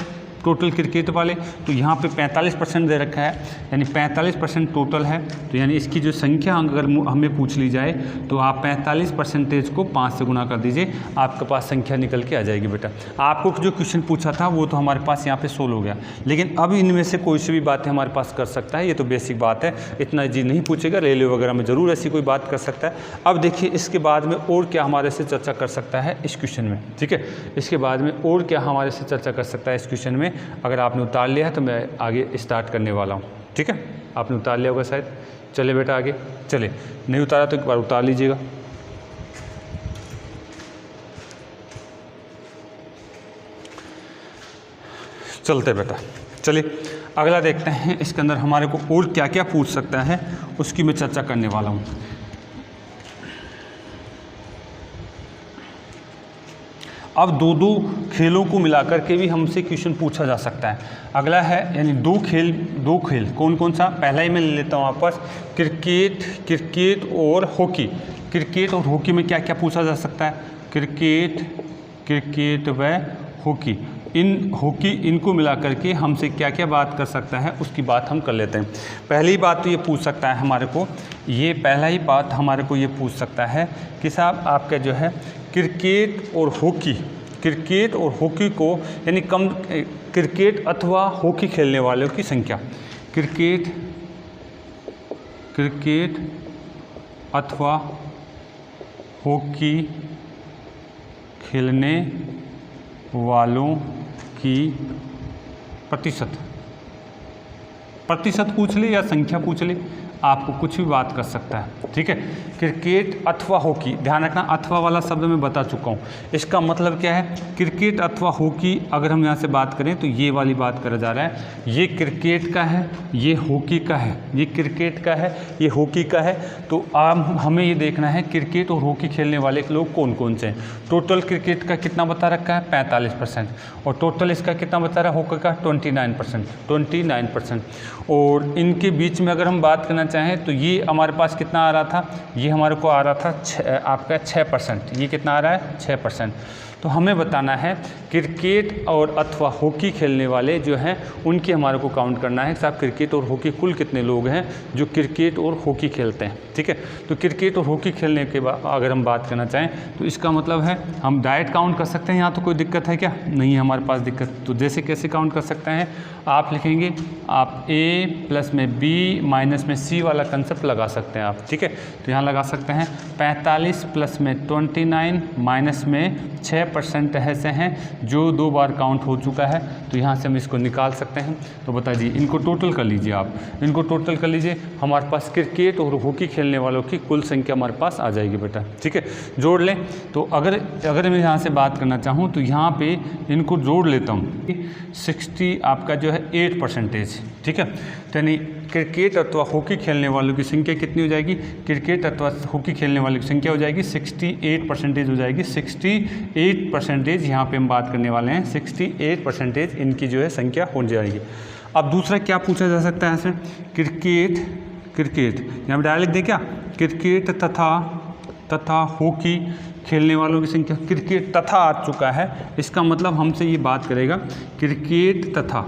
टोटल क्रिकेट वाले, तो यहाँ पे 45% दे रखा है, यानी 45% टोटल है, तो यानी इसकी जो संख्या अगर हमें पूछ ली जाए तो आप 45% को 5 से गुणा कर दीजिए, आपके पास संख्या निकल के आ जाएगी बेटा। आपको जो क्वेश्चन पूछा था वो तो हमारे पास यहाँ पे 16 हो गया, लेकिन अब इनमें से कोई सी भी बातें हमारे पास कर सकता है, ये तो बेसिक बात है, इतना जी नहीं पूछेगा, रेलवे वगैरह में ज़रूर ऐसी कोई बात कर सकता है। अब देखिए इसके बाद में और क्या हमारे से चर्चा कर सकता है इस क्वेश्चन में, ठीक है। इसके बाद में और क्या हमारे से चर्चा कर सकता है इस क्वेश्चन में, अगर आपने उतार लिया है तो मैं आगे स्टार्ट करने वाला हूँ, ठीक है। आपने उतार लिया होगा शायद, चले बेटा आगे चले, नहीं उतारा तो एक बार उतार लीजिएगा। चलते बेटा, चलिए अगला देखते हैं इसके अंदर हमारे को और क्या क्या पूछ सकता है, उसकी मैं चर्चा करने वाला हूँ। अब दो खेलों को मिलाकर के भी हमसे क्वेश्चन पूछा जा सकता है। अगला है यानी दो खेल कौन कौन सा, पहला ही मैं ले लेता हूँ आपस क्रिकेट और हॉकी। क्रिकेट और हॉकी में क्या क्या पूछा जा सकता है, क्रिकेट व हॉकी, इनको मिला करके हमसे क्या क्या बात कर सकता है उसकी बात हम कर लेते हैं। पहली बात तो ये पूछ सकता है हमारे को, ये पहला ही बात हमारे को ये पूछ सकता है कि साहब आपका जो है क्रिकेट और हॉकी को यानी कम क्रिकेट अथवा हॉकी खेलने वालों की संख्या, क्रिकेट अथवा हॉकी खेलने वालों की प्रतिशत पूछ ले या संख्या पूछ ले, आपको कुछ भी बात कर सकता है, ठीक है। क्रिकेट अथवा हॉकी, ध्यान रखना अथवा वाला शब्द मैं बता चुका हूँ। इसका मतलब क्या है, क्रिकेट अथवा हॉकी अगर हम यहाँ से बात करें तो ये वाली बात करा जा रहा है, ये क्रिकेट का है, ये हॉकी का है, ये क्रिकेट का है, ये हॉकी का है। तो हमें ये देखना है क्रिकेट और हॉकी खेलने वाले लोग कौन कौन से हैं। टोटल क्रिकेट का कितना बता रखा है, 45%, और टोटल इसका कितना बता रहा है, हॉकी का 29%। और इनके बीच में अगर हम बात करना चाहें तो ये हमारे पास कितना आ रहा था, ये हमारे को आ रहा था आपका 6%, ये कितना आ रहा है 6%। तो हमें बताना है क्रिकेट और अथवा हॉकी खेलने वाले जो हैं उनकी हमारे को काउंट करना है, साहब क्रिकेट और हॉकी कुल कितने लोग हैं जो क्रिकेट और हॉकी खेलते हैं, ठीक है। तो क्रिकेट और हॉकी खेलने के बाद अगर हम बात करना चाहें तो इसका मतलब है हम डायरेक्ट काउंट कर सकते हैं। यहाँ तो कोई दिक्कत है क्या, नहीं है हमारे पास दिक्कत। तो जैसे कैसे काउंट कर सकते हैं, आप लिखेंगे, आप A प्लस में B माइनस में C वाला कंसेप्ट लगा सकते हैं आप, ठीक है। तो यहाँ लगा सकते हैं 45 प्लस में 29 माइनस में 6% ऐसे हैं जो 2 बार काउंट हो चुका है। तो यहाँ से हम इसको निकाल सकते हैं। तो बताइए, इनको टोटल कर लीजिए, आप इनको टोटल कर लीजिए, हमारे पास क्रिकेट और हॉकी खेलने वालों की कुल संख्या हमारे पास आ जाएगी बेटा, ठीक है। जोड़ लें तो अगर मैं यहाँ से बात करना चाहूँ तो यहाँ पे इनको जोड़ लेता हूँ, 60 आपका जो है 8%, ठीक है। तो यानी क्रिकेट अथवा हॉकी खेलने वालों की संख्या कितनी हो जाएगी, क्रिकेट अथवा हॉकी खेलने वालों की संख्या हो जाएगी 68% हो जाएगी। 68% यहाँ पे हम बात करने वाले हैं, 68% इनकी जो है संख्या हो जाएगी। अब दूसरा क्या पूछा जा सकता है ऐसे, क्रिकेट यहाँ पर डायरेक्ट दें क्या, क्रिकेट तथा हॉकी खेलने वालों की संख्या, क्रिकेट तथा आ चुका है, इसका मतलब हमसे ये बात करेगा क्रिकेट तथा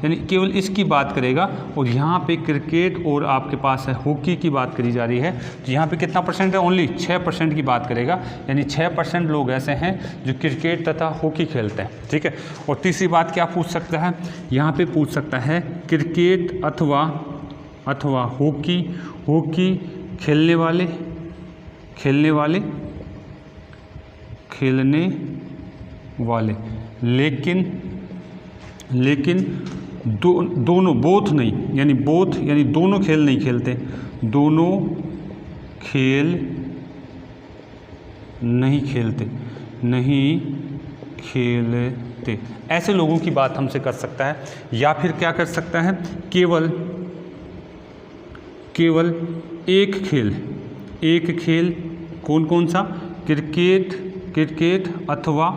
यानी केवल इसकी बात करेगा। और यहाँ पे क्रिकेट और आपके पास है हॉकी की बात करी जा रही है। तो यहाँ पे कितना परसेंट है, ओनली 6% की बात करेगा, यानी 6% लोग ऐसे हैं जो क्रिकेट तथा हॉकी खेलते हैं, ठीक है। और तीसरी बात क्या पूछ सकता है, यहाँ पर पूछ सकता है क्रिकेट अथवा हॉकी खेलने वाले लेकिन दोनों बोथ नहीं, यानी दोनों खेल नहीं खेलते, नहीं खेलते ऐसे लोगों की बात हमसे कर सकता है। या फिर क्या कर सकता है, केवल एक खेल कौन सा, क्रिकेट अथवा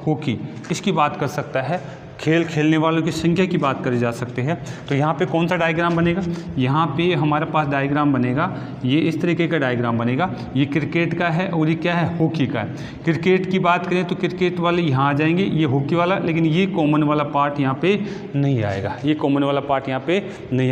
हॉकी, इसकी बात कर सकता है। खेल खेलने वालों की संख्या की बात करी जा सकती है। तो यहाँ पे कौन सा डायग्राम बनेगा, यहाँ पे हमारे पास डायग्राम बनेगा, ये इस तरीके का डायग्राम बनेगा। ये क्रिकेट का है और ये क्या है, हॉकी का है। क्रिकेट की बात करें तो क्रिकेट वाले यहाँ आ जाएंगे, ये हॉकी वाला, लेकिन ये कॉमन वाला पार्ट यहाँ पे नहीं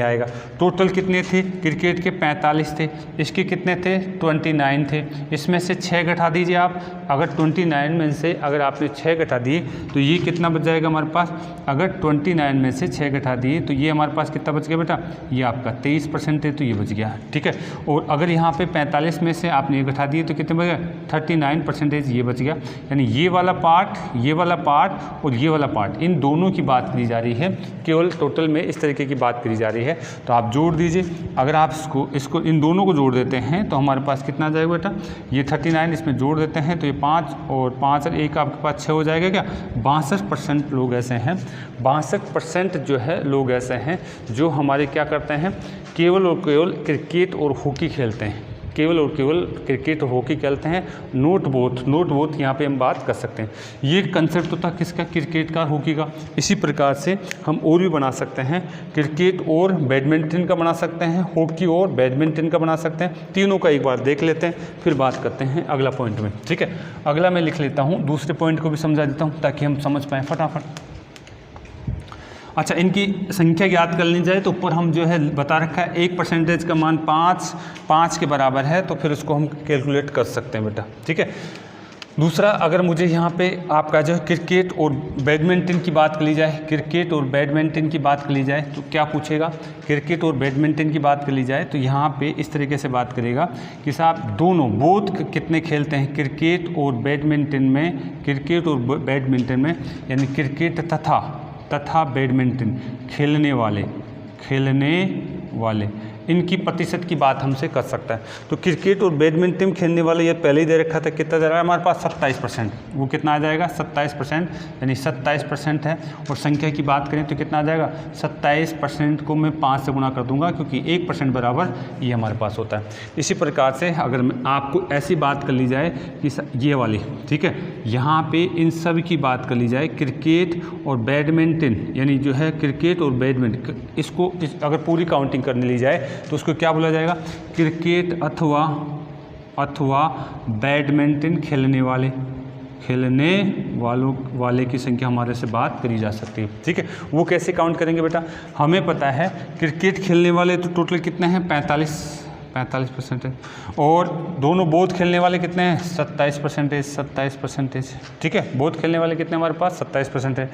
आएगा, टोटल कितने थे, क्रिकेट के 45 थे, इसके कितने थे, 29 थे। इसमें से 6 घटा दीजिए आप, अगर 29 में से अगर आपने 6 घटा दिए तो ये कितना बच जाएगा हमारे पास, अगर 29 में से 6 घटा दिए तो ये हमारे पास कितना बच गया बेटा, ये आपका 23% है, तो ये बच गया, ठीक है। और अगर यहाँ पे 45 में से आपने ये घटा दिए तो कितने बच गया, 39% ये बच गया। यानी ये वाला पार्ट और ये वाला पार्ट, इन दोनों की बात करी जा रही है, केवल टोटल में इस तरीके की बात करी जा रही है। तो आप जोड़ दीजिए, अगर आप इसको इन दोनों को जोड़ देते हैं तो हमारे पास कितना आ जाएगा बेटा, ये 39 इसमें जोड़ देते हैं तो ये 5 और 5 और 1 आपके पास 6 हो जाएगा क्या, 62% लोग ऐसे हैं, 62% जो है लोग ऐसे हैं जो हमारे क्या करते हैं, केवल और केवल क्रिकेट और हॉकी खेलते हैं, नोट बोथ यहाँ पे हम बात कर सकते हैं। ये कंसेप्ट होता है किसका, क्रिकेट का, हॉकी का। इसी प्रकार से हम और भी बना सकते हैं, क्रिकेट और बैडमिंटन का बना सकते हैं, हॉकी और बैडमिंटन का बना सकते हैं। तीनों का एक बार देख लेते हैं, फिर बात करते हैं अगला पॉइंट में, ठीक है। अगला मैं लिख लेता हूँ, दूसरे पॉइंट को भी समझा देता हूँ ताकि हम समझ पाएँ फटाफट। अच्छा, इनकी संख्या ज्ञात कर ली जाए तो ऊपर हम जो है बता रखा है 1% का मान 5 के बराबर है, तो फिर उसको हम कैलकुलेट कर सकते हैं बेटा, ठीक है। दूसरा, अगर मुझे यहाँ पे आपका जो क्रिकेट और बैडमिंटन की बात कर ली जाए, तो क्या पूछेगा, क्रिकेट और बैडमिंटन की बात कर ली जाए तो यहाँ पे इस तरीके से बात करेगा कि साहब बोथ कितने खेलते हैं क्रिकेट और बैडमिंटन में, यानी क्रिकेट तथा बैडमिंटन खेलने वाले, इनकी प्रतिशत की बात हमसे कर सकता है। तो क्रिकेट और बैडमिंटन खेलने वाले ये पहले ही दे रखा था, कितना दे रहा है हमारे पास 27%, वो कितना आ जाएगा 27%, यानी 27% है। और संख्या की बात करें तो कितना आ जाएगा 27% को मैं 5 से गुणा कर दूंगा, क्योंकि 1% बराबर ये हमारे पास होता है। इसी प्रकार से अगर आपको ऐसी बात कर ली जाए कि ये वाली, ठीक है, यहाँ पे इन सब की बात कर ली जाए, क्रिकेट और बैडमिंटन, यानी जो है क्रिकेट और बैडमिंटन, इसको अगर पूरी काउंटिंग करने ली जाए तो उसको क्या बोला जाएगा, क्रिकेट अथवा बैडमिंटन खेलने वाले की संख्या हमारे से बात करी जा सकती है। ठीक है, वो कैसे काउंट करेंगे बेटा, हमें पता है क्रिकेट खेलने वाले तो टोटल कितने हैं 45% है, और दोनों बोथ खेलने वाले कितने हैं 27%। ठीक है, बोथ खेलने वाले कितने हमारे पास 27% है।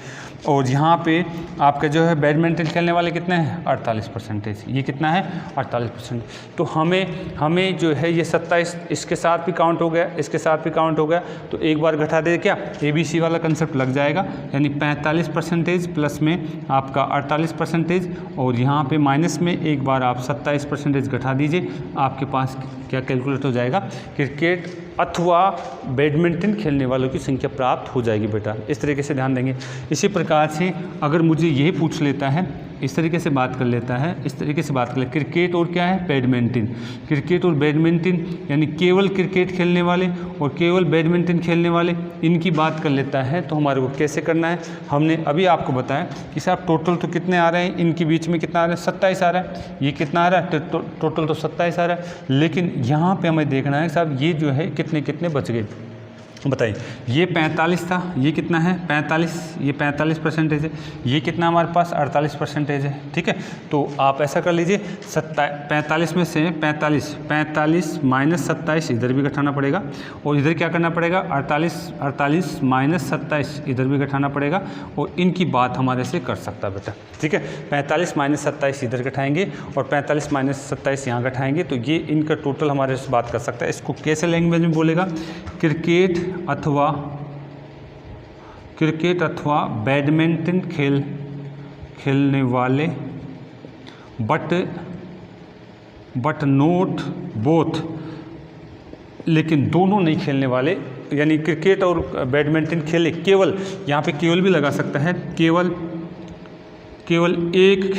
और यहाँ पे आपका जो है बैडमिंटन खेलने वाले कितने हैं 48%, ये कितना है 48%। तो हमें जो है ये 27 इसके साथ भी काउंट हो गया, इसके साथ भी काउंट हो गया, तो एक बार घटा दे क्या ABC वाला कंसेप्ट लग जाएगा, यानी 45% प्लस में आपका 48%, और यहाँ पे माइनस में एक बार आप 27% घटा दीजिए, आपके पास क्या कैलकुलेट हो जाएगा, क्रिकेट अथवा बैडमिंटन खेलने वालों की संख्या प्राप्त हो जाएगी बेटा। इस तरीके से ध्यान देंगे। इसी प्रकार से अगर मुझे यही पूछ लेता है, इस तरीके से बात कर लेता है, इस तरीके से बात कर ले, क्रिकेट और क्या है बैडमिंटन, क्रिकेट और बैडमिंटन, यानी केवल क्रिकेट खेलने वाले और केवल बैडमिंटन खेलने वाले, इनकी बात कर लेता है, तो हमारे को कैसे करना है, हमने अभी आपको बताया कि साहब टोटल तो कितने आ रहे हैं, इनके बीच में कितना आ रहा है 27 आ रहा है, ये कितना आ रहा है टोटल तो 27 आ रहा है, लेकिन यहाँ पे हमें देखना है साहब ये जो है कितने कितने बच गए, बताइए। ये 45 था, ये कितना है 45, ये 45% है, ये कितना हमारे पास 48% है। ठीक है, तो आप ऐसा कर लीजिए 45 में से 45 माइनस 27 इधर भी घटाना पड़ेगा, और इधर क्या करना पड़ेगा 48 माइनस 27 इधर भी घटाना पड़ेगा, और इनकी बात हमारे से कर सकता है बेटा। ठीक है, 45 माइनस 27 इधर घटाएंगे और 45 माइनस 27 यहाँ घटाएंगे, तो ये इनका टोटल हमारे से बात कर सकता है। इसको कैसे लैंग्वेज में बोलेगा, क्रिकेट अथवा बैडमिंटन खेलने वाले बट नोट बोथ, लेकिन दोनों नहीं खेलने वाले, यानी क्रिकेट और बैडमिंटन खेले, केवल यहाँ पे केवल भी लगा सकता है, केवल एक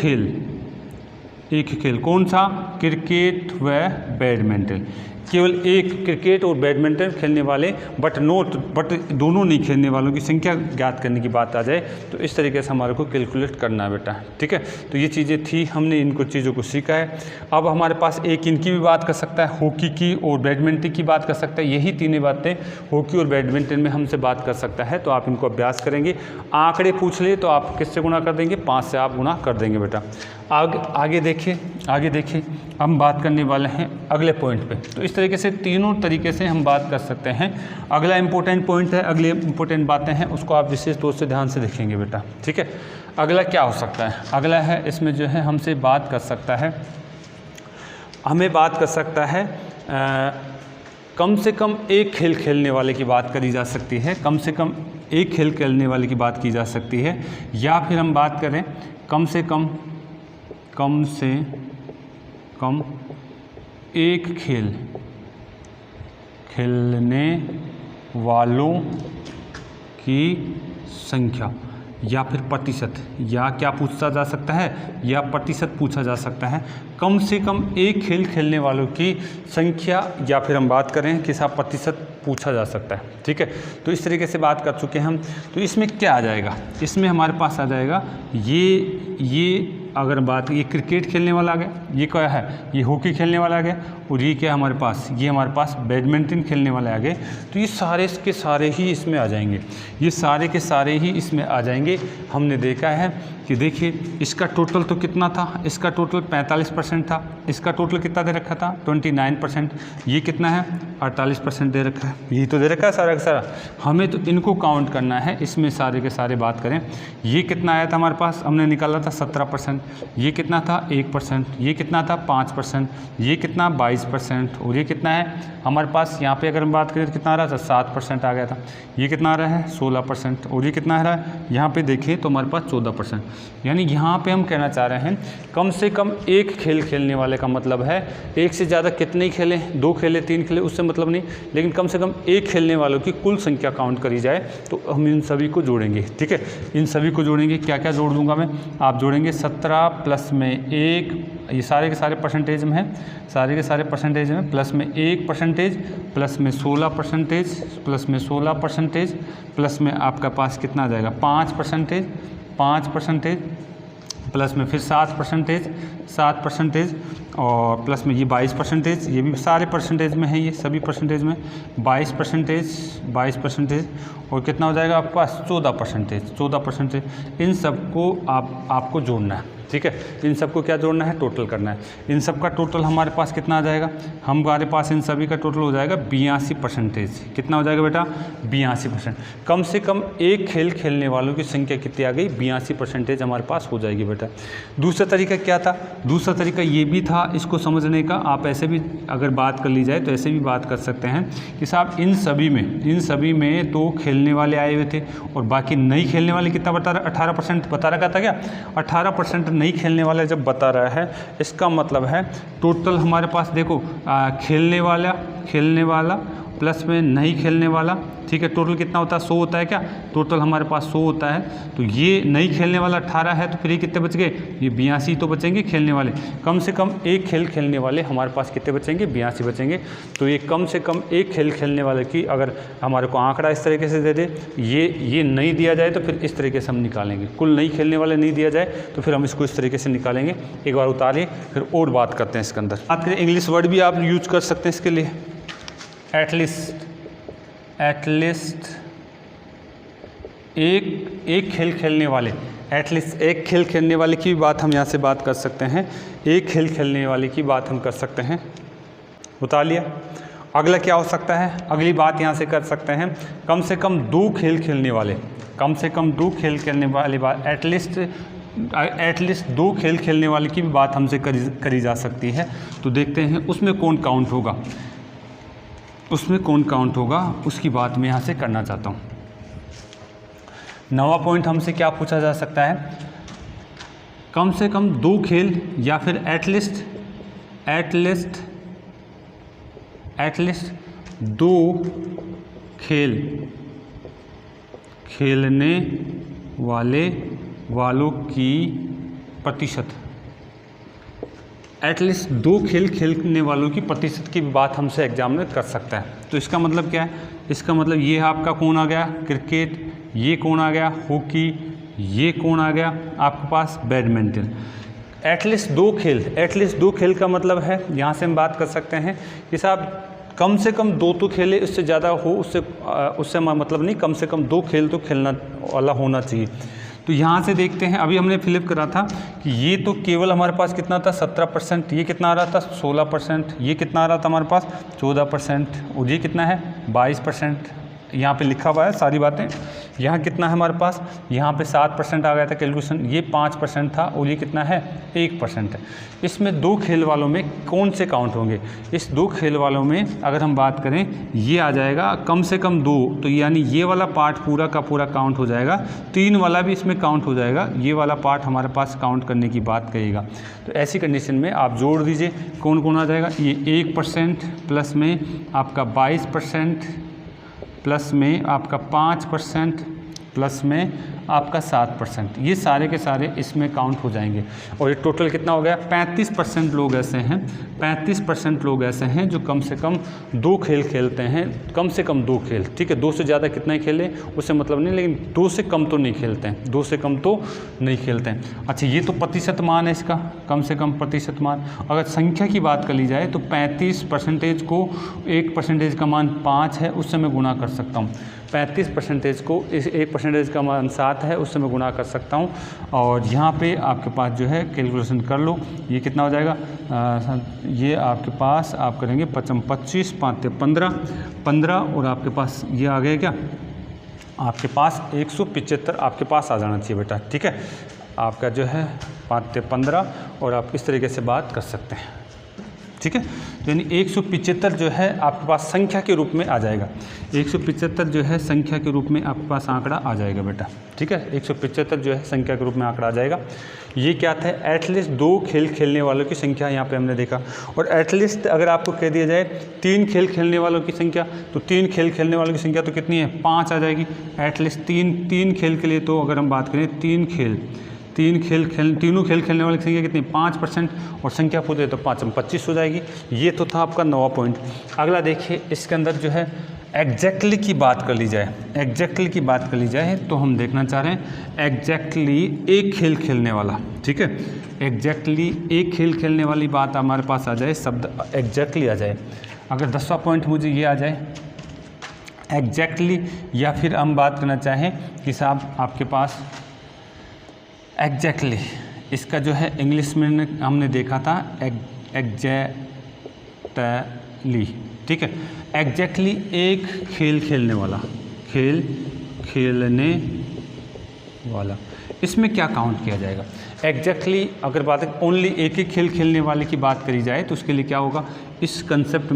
खेल कौन सा, क्रिकेट व बैडमिंटन, केवल एक क्रिकेट और बैडमिंटन खेलने वाले बट दोनों नहीं खेलने वालों की संख्या ज्ञात करने की बात आ जाए, तो इस तरीके से हमारे को कैलकुलेट करना है बेटा। ठीक है, तो ये चीज़ें थी, हमने इनको चीज़ों को सीखा है। अब हमारे पास एक इनकी भी बात कर सकता है, हॉकी की और बैडमिंटन की बात कर सकता है, यही तीनों बातें हॉकी और बैडमिंटन में हमसे बात कर सकता है, तो आप इनको अभ्यास करेंगे। आंकड़े पूछ ले तो आप किससे गुणा कर देंगे, 5 से आप गुणा कर देंगे बेटा। आगे देखिए हम बात करने वाले हैं अगले पॉइंट पे। तो इस तरीके से तीनों तरीके से हम बात कर सकते हैं। अगला इंपॉर्टेंट पॉइंट है, अगले इंपॉर्टेंट बातें हैं, उसको आप विशेष तौर से ध्यान से देखेंगे बेटा। ठीक है, अगला क्या हो सकता है, अगला है इसमें जो है हमसे बात कर सकता है, हमें बात कर सकता है कम से कम एक खेल खेलने वाले की बात करी जा सकती है, कम से कम एक खेल खेलने वाले की बात की जा सकती है, या फिर हम बात करें कम से कम एक खेल खेलने वालों की संख्या, या फिर प्रतिशत, या क्या पूछा जा सकता है, या प्रतिशत पूछा जा सकता है। कम से कम एक खेल खेलने वालों की संख्या, या फिर हम बात करें कि साहब प्रतिशत पूछा जा सकता है। ठीक है, तो इस तरीके से बात कर चुके हैं हम। तो इसमें क्या आ जाएगा, इसमें हमारे पास आ जाएगा ये अगर बात, ये क्रिकेट खेलने वाला आ गया, ये क्या है, ये हॉकी खेलने वाला आ गया, और ये क्या हमारे पास, ये हमारे पास बैडमिंटन खेलने वाले आ गए। तो ये सारे के सारे ही इसमें आ जाएंगे, ये सारे के सारे ही इसमें आ जाएंगे। हमने देखा है कि देखिए इसका टोटल तो कितना था, इसका टोटल 45% था, इसका टोटल कितना दे रखा था 29%, ये कितना है 48% दे रखा है, यही तो दे रखा है सारा का सारा। हमें तो इनको काउंट करना है, इसमें सारे के सारे बात करें, ये कितना आया था हमारे पास, हमने निकाला था 17%, ये कितना था 1%, ये कितना था 5%, ये कितना 22% और ये कितना है हमारे पास यहाँ पे अगर हम बात करें तो कितना आ रहा था 7% आ गया था। ये कितना आ रहा है 16% और ये कितना आ रहा है यहाँ पे देखिए तो हमारे पास 14%। यानी यहाँ पे हम कहना चाह रहे हैं कम से कम एक खेल खेलने वाले का मतलब है, एक से ज़्यादा कितने खेलें, 2 खेले 3 खेले उससे मतलब नहीं, लेकिन कम से कम एक खेलने वालों की कुल संख्या काउंट करी जाए तो हम इन सभी को जोड़ेंगे। ठीक है, इन सभी को जोड़ेंगे। क्या क्या जोड़ दूंगा मैं, आप जोड़ेंगे 17 प्लस में 1, ये सारे के सारे परसेंटेज में हैं, सारे के सारे परसेंटेज में, प्लस में 1% प्लस में 16% प्लस में 16% प्लस में आपका पास कितना आ जाएगा 5% प्लस में फिर 7% और प्लस में ये 22%, ये भी सारे परसेंटेज में है, ये सभी परसेंटेज में 22% और कितना हो जाएगा आपके पास 14%। इन सबको आपको जोड़ना है। ठीक है, इन सबको क्या जोड़ना है, टोटल करना है। इन सब का टोटल हमारे पास कितना आ जाएगा, हमारे पास इन सभी का टोटल हो जाएगा 82%। कितना हो जाएगा बेटा 82%। कम से कम एक खेल खेलने वालों की संख्या कितनी आ गई 82% हमारे पास हो जाएगी बेटा। दूसरा तरीका क्या था, दूसरा तरीका ये भी था इसको समझने का, आप ऐसे भी अगर बात कर ली जाए तो ऐसे भी बात कर सकते हैं कि साहब इन सभी में तो खेलने वाले आए हुए थे और बाकी नहीं खेलने वाले कितना बता रहा, 18% बता रखा था क्या, 18% नहीं खेलने वाला जब बता रहा है इसका मतलब है टोटल हमारे पास देखो खेलने वाला प्लस में नहीं खेलने वाला। ठीक है, टोटल कितना होता है 100 होता है क्या, टोटल हमारे पास 100 होता है। तो ये नहीं खेलने वाला 18 है तो फिर ये कितने बच गए, ये 82 तो बचेंगे खेलने वाले। कम से कम एक खेल खेलने वाले हमारे पास कितने बचेंगे 82 बचेंगे। तो ये कम से कम एक खेल खेलने वाले की अगर हमारे को आंकड़ा इस तरीके से दे दे, ये नहीं दिया जाए तो फिर इस तरीके से हम निकालेंगे। कुल नहीं खेलने वाले नहीं दिया जाए तो फिर हम इसको इस तरीके से निकालेंगे। एक बार उतारिए फिर और बात करते हैं इसके अंदर। बात करें इंग्लिश वर्ड भी आप यूज कर सकते हैं इसके लिए, एटलीस्ट एक खेल खेलने वाले, एटलीस्ट एक खेल खेलने वाले की भी बात हम यहाँ से बात कर सकते हैं, एक खेल खेलने वाले की बात हम कर सकते हैं। उतार लिया। अगला क्या हो सकता है, अगली बात यहाँ से कर सकते हैं कम से कम 2 खेल खेलने वाले, कम से कम 2 खेल खेलने वाली बात, एटलीस्ट 2 खेल खेलने वाले की भी बात हमसे करी जा सकती है। तो देखते हैं उसमें कौन काउंट होगा, उसकी बात मैं यहाँ से करना चाहता हूँ। 9वां पॉइंट हमसे क्या पूछा जा सकता है, कम से कम 2 खेल या फिर एटलीस्ट 2 खेल खेलने वालों की प्रतिशत, एटलीस्ट 2 खेल खेलने वालों की प्रतिशत की बात हमसे एग्जामिनर कर सकता है। तो इसका मतलब क्या है, इसका मतलब ये आपका कौन आ गया क्रिकेट, ये कौन आ गया हॉकी, ये कौन आ गया आपके पास बैडमिंटन। एटलीस्ट 2 खेल का मतलब है यहाँ से हम बात कर सकते हैं कि साहब कम से कम 2 तो खेले, उससे ज़्यादा हो उससे मतलब नहीं, कम से कम 2 खेल तो खेलना वाला होना चाहिए। तो यहाँ से देखते हैं, अभी हमने फिलिप करा था कि ये तो केवल हमारे पास कितना था 17%, ये कितना आ रहा था 16%, ये कितना आ रहा था हमारे पास 14% और ये कितना है 22%। यहाँ पे लिखा हुआ है सारी बातें। यहाँ कितना है हमारे पास, यहाँ पे 7% आ गया था कैलकुलेशन, ये 5% था और ये कितना है 1% है। इसमें 2 खेल वालों में कौन से काउंट होंगे, इस 2 खेल वालों में अगर हम बात करें ये आ जाएगा कम से कम 2, तो यानी ये वाला पार्ट पूरा का पूरा काउंट हो जाएगा, 3 वाला भी इसमें काउंट हो जाएगा, ये वाला पार्ट हमारे पास काउंट करने की बात कहेगा। तो ऐसी कंडीशन में आप जोड़ दीजिए कौन कौन आ जाएगा, ये 1% प्लस में आपका 22% प्लस में आपका 5% प्लस में आपका 7%, ये सारे के सारे इसमें काउंट हो जाएंगे। और ये टोटल कितना हो गया 35% लोग ऐसे हैं, 35% लोग ऐसे हैं जो कम से कम 2 खेल खेलते हैं, कम से कम 2 खेल। ठीक है, 2 से ज़्यादा कितना ही खेले उससे मतलब नहीं, लेकिन 2 से कम तो नहीं खेलते हैं, 2 से कम तो नहीं खेलते हैं। अच्छा, ये तो प्रतिशत मान है इसका, कम से कम प्रतिशत मान। अगर संख्या की बात कर ली जाए तो 35% को 1% का मान 5 है उससे मैं गुणा कर सकता हूँ, 35% को इस 1% का मान 7 है उससे मैं गुणा कर सकता हूँ। और यहाँ पे आपके पास जो है कैलकुलेशन कर लो, ये कितना हो जाएगा, ये आपके पास आप करेंगे 25 5 15 और आपके पास ये आ गया क्या, आपके पास 175 आपके पास आ जाना चाहिए बेटा। ठीक है, आपका जो है 5 × 15 और आप इस तरीके से बात कर सकते हैं। ठीक है, तो यानी 175 जो है आपके पास संख्या के रूप में आ जाएगा। 175 जो है संख्या के रूप में आपके पास आंकड़ा आ जाएगा बेटा। ठीक है, 175 जो है संख्या के रूप में आंकड़ा आ जाएगा। ये क्या था, एटलीस्ट 2 खेल खेलने वालों की संख्या यहाँ पे हमने देखा। और एटलीस्ट अगर आपको कह दिया जाए 3 खेल खेलने वालों की संख्या, तो 3 खेल खेलने वालों की संख्या तो कितनी है, 5 आ जाएगी। एटलीस्ट 3 खेल के लिए तो अगर हम बात करें तीनों खेल खेलने वाली संख्या कितनी, 5%, और संख्या पूछे तो 5 में 25 हो जाएगी। ये तो था आपका 9वां पॉइंट। अगला देखिए, इसके अंदर जो है एग्जैक्टली की बात कर ली जाए, तो हम देखना चाह रहे हैं एग्जैक्टली एक खेल खेलने वाला। ठीक है, एग्जैक्टली एक खेल खेलने वाली बात हमारे पास आ जाए, शब्द एग्जैक्टली आ जाए। अगर 10वां पॉइंट मुझे ये आ जाए एग्जैक्टली, या फिर हम बात करना चाहें कि साहब आपके पास एग्जैक्टली, इसका जो है इंग्लिश में हमने देखा था एग्जैक्टली। ठीक है, एग्जैक्टली एक खेल खेलने वाला, इसमें क्या काउंट किया जाएगा। एग्जैक्टली अगर बात ओनली एक ही खेल खेलने वाले की बात करी जाए तो उसके लिए क्या होगा, इस कंसेप्ट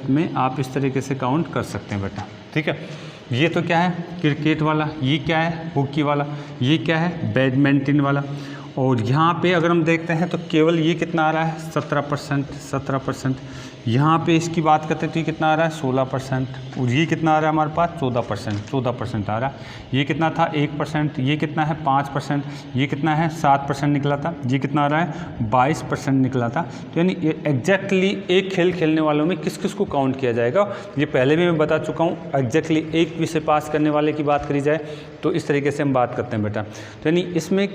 में आप इस तरीके से काउंट कर सकते हैं बेटा। ठीक है, ये तो क्या है, क्रिकेट वाला, ये क्या है, हॉकी वाला, ये क्या है, बैडमिंटन वाला। और यहाँ पे अगर हम देखते हैं तो केवल ये कितना आ रहा है, 17%। यहाँ पे इसकी बात करते हैं तो ये कितना आ रहा है, 16%। और ये कितना आ रहा है हमारे पास, 14% आ रहा है। ये कितना था, 1%। ये कितना है, 5%। ये कितना है, 7% निकला था। ये कितना आ रहा है, 22% निकला था। तो यानी एग्जैक्टली एक खेल खेलने वालों में किस किस को काउंट किया जाएगा, ये पहले भी मैं बता चुका हूँ। एग्जैक्टली एक विषय पास करने वाले की बात करी जाए तो इस तरीके से हम बात करते हैं बेटा। तो यानी इसमें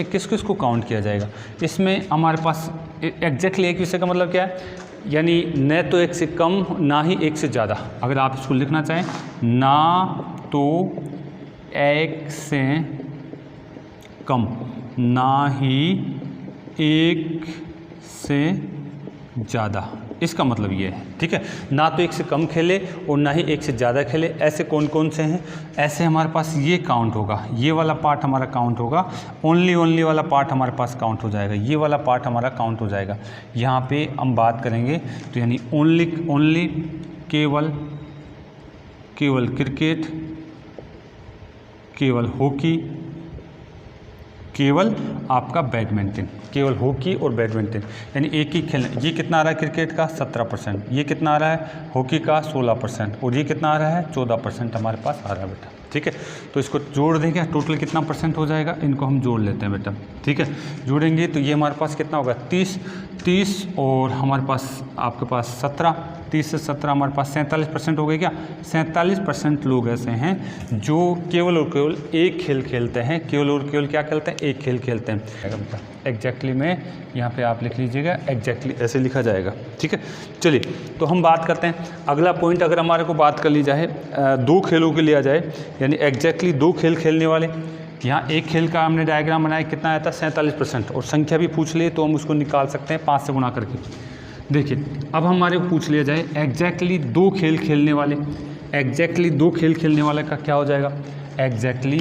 किस किस को काउंट किया जाएगा, इसमें हमारे पास एग्जैक्टली एक विषय का मतलब क्या है, यानी न तो एक से कम ना ही एक से ज़्यादा। अगर आप इसको लिखना चाहें, ना तो एक से कम ना ही एक से ज़्यादा, इसका मतलब ये है। ठीक है, ना तो एक से कम खेले और ना ही एक से ज़्यादा खेले। ऐसे कौन कौन से हैं, ऐसे हमारे पास ये काउंट होगा, ये वाला पार्ट हमारा काउंट होगा, ओनली वाला पार्ट हमारे पास काउंट हो जाएगा, ये वाला पार्ट हमारा काउंट हो जाएगा। यहाँ पे हम बात करेंगे तो यानी ओनली केवल क्रिकेट, केवल हॉकी, केवल आपका बैडमिंटन, केवल हॉकी और बैडमिंटन, यानी एक ही खेल। ये कितना आ रहा है क्रिकेट का, 17%। ये कितना आ रहा है हॉकी का, 16%। और ये कितना आ रहा है, 14% हमारे पास आ रहा है बेटा। ठीक है, तो इसको जोड़ देंगे, टोटल कितना % हो जाएगा, इनको हम जोड़ लेते हैं बेटा। ठीक है, जोड़ेंगे तो ये हमारे पास कितना होगा, 30 और हमारे पास आपके पास 17, 30 से 17 हमारे पास 47% हो गए। क्या 47% लोग ऐसे हैं जो केवल और केवल एक खेल खेलते हैं, केवल और केवल क्या खेलते हैं, एक खेल खेलते हैं। एग्जैक्टली में यहाँ पे आप लिख लीजिएगा, एग्जैक्टली ऐसे लिखा जाएगा। ठीक है, चलिए तो हम बात करते हैं अगला पॉइंट। अगर हमारे को बात कर ली जाए 2 खेलों के लिए आ जाए, यानी एग्जैक्टली 2 खेल खेलने वाले, यहाँ एक खेल का हमने डायग्राम बनाया, कितना आया था, 47%। और संख्या भी पूछ ले तो हम उसको निकाल सकते हैं 5 से गुणा करके। देखिए अब हमारे को पूछ लिया जाए एग्जैक्टली 2 खेल खेलने वाले, एग्जैक्टली 2 खेल खेलने वाले का क्या हो जाएगा, एग्जैक्टली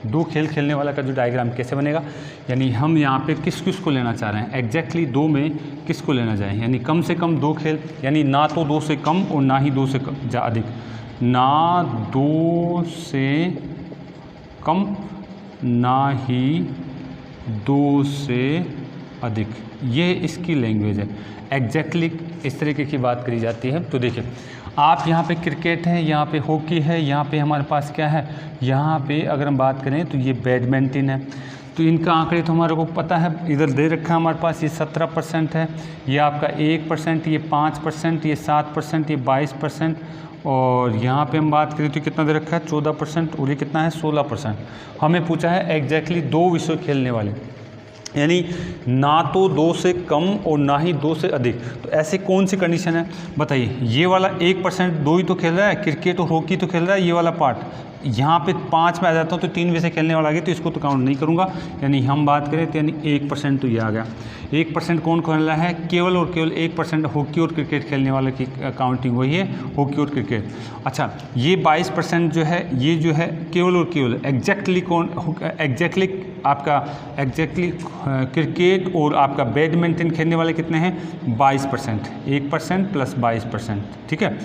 2 खेल खेलने वाला का जो डायग्राम कैसे बनेगा, यानी हम यहाँ पे किस किस को लेना चाह रहे हैं, एग्जैक्टली 2 में किस को लेना चाहें, यानी कम से कम 2 खेल, यानी ना तो 2 से कम और ना ही 2 से अधिक, ना 2 से कम ना ही 2 से अधिक, ये इसकी लैंग्वेज है। एग्जैक्टली इस तरीके की बात करी जाती है। तो देखिए आप यहाँ पे क्रिकेट है, यहाँ पे हॉकी है, यहाँ पे हमारे पास क्या है, यहाँ पे अगर हम बात करें तो ये बैडमिंटन है। तो इनका आंकड़े तो हमारे को पता है, इधर दे रखा है हमारे पास, ये 17% है, ये आपका 1%, ये 5%, ये 7%, ये 22%, और यहाँ पे हम बात करें तो कितना दे रखा है, 14%, और ये कितना है, 16%। हमें पूछा है एग्जैक्टली 2 विषय खेलने वाले, यानी ना तो 2 से कम और ना ही 2 से अधिक। तो ऐसे कौन सी कंडीशन है बताइए, ये वाला 1% 2 ही तो खेल रहा है, क्रिकेट और हॉकी तो खेल रहा है ये वाला पार्ट, यहाँ पे 5 में आ जाता हूँ तो 3 विषय खेलने वाला आ गया, तो इसको तो काउंट नहीं करूँगा। यानी हम बात करें तो यानी 1% तो ये आ गया। 1% कौन खेल रहा है? केवल और केवल 1% हॉकी और क्रिकेट खेलने वाले की काउंटिंग वही है, हॉकी और क्रिकेट। अच्छा, ये 22% जो है, ये जो है केवल और केवल एग्जैक्टली एग्जैक्टली क्रिकेट और आपका बैडमिंटन खेलने वाले कितने हैं? 22%। 1% प्लस 22%, ठीक है।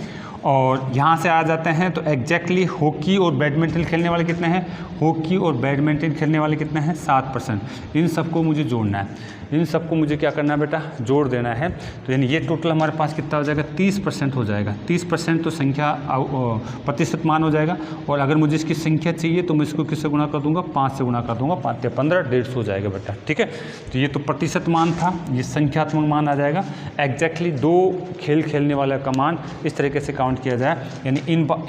और यहाँ से आ जाते हैं तो एग्जैक्टली हॉकी और बैडमिंटन खेलने वाले कितने हैं? हॉकी और बैडमिंटन खेलने वाले कितने हैं? 7%। इन सबको मुझे जोड़ना है, इन सबको मुझे क्या करना है बेटा? जोड़ देना है। तो यानी ये टोटल हमारे पास कितना हो जाएगा? 30% हो जाएगा। 30% तो संख्या प्रतिशत मान हो जाएगा। और अगर मुझे इसकी संख्या चाहिए तो मैं इसको किससे गुणा कर दूंगा? 5 से गुणा कर दूंगा। 5 या 15, 150 हो जाएगा बेटा, ठीक है। तो ये तो प्रतिशत मान था, ये संख्यात्मक मान आ जाएगा। एग्जैक्टली 2 खेल खेलने वाला का मान इस तरीके से काउंट किया जाए, यानी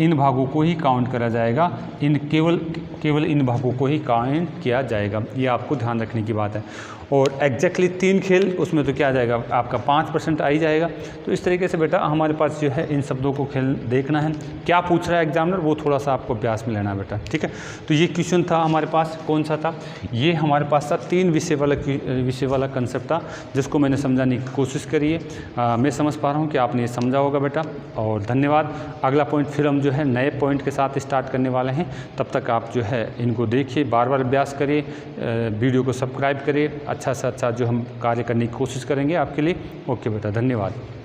इन भागों को ही काउंट करा जाएगा, केवल इन भागों को ही काउंट किया जाएगा। ये आपको ध्यान रखने की बात है। और एग्जैक्टली 3 खेल, उसमें तो क्या आ जाएगा? आपका 5% आ ही जाएगा। तो इस तरीके से बेटा हमारे पास जो है इन शब्दों को खेल देखना है, क्या पूछ रहा है एग्जामिनर, वो थोड़ा सा आपको अभ्यास में लेना है बेटा, ठीक है। तो ये क्वेश्चन था हमारे पास, कौन सा था? ये हमारे पास था 3 विषय वाला कंसेप्ट था, जिसको मैंने समझाने की कोशिश करी है। मैं समझ पा रहा हूँ कि आपने ये समझा होगा बेटा, और धन्यवाद। अगला पॉइंट फिर हम जो है नए पॉइंट के साथ स्टार्ट करने वाले हैं। तब तक आप जो है इनको देखिए, बार बार अभ्यास करिए, वीडियो को सब्सक्राइब करिए, अच्छा से अच्छा जो हम कार्य करने की कोशिश करेंगे आपके लिए। ओके बेटा, धन्यवाद।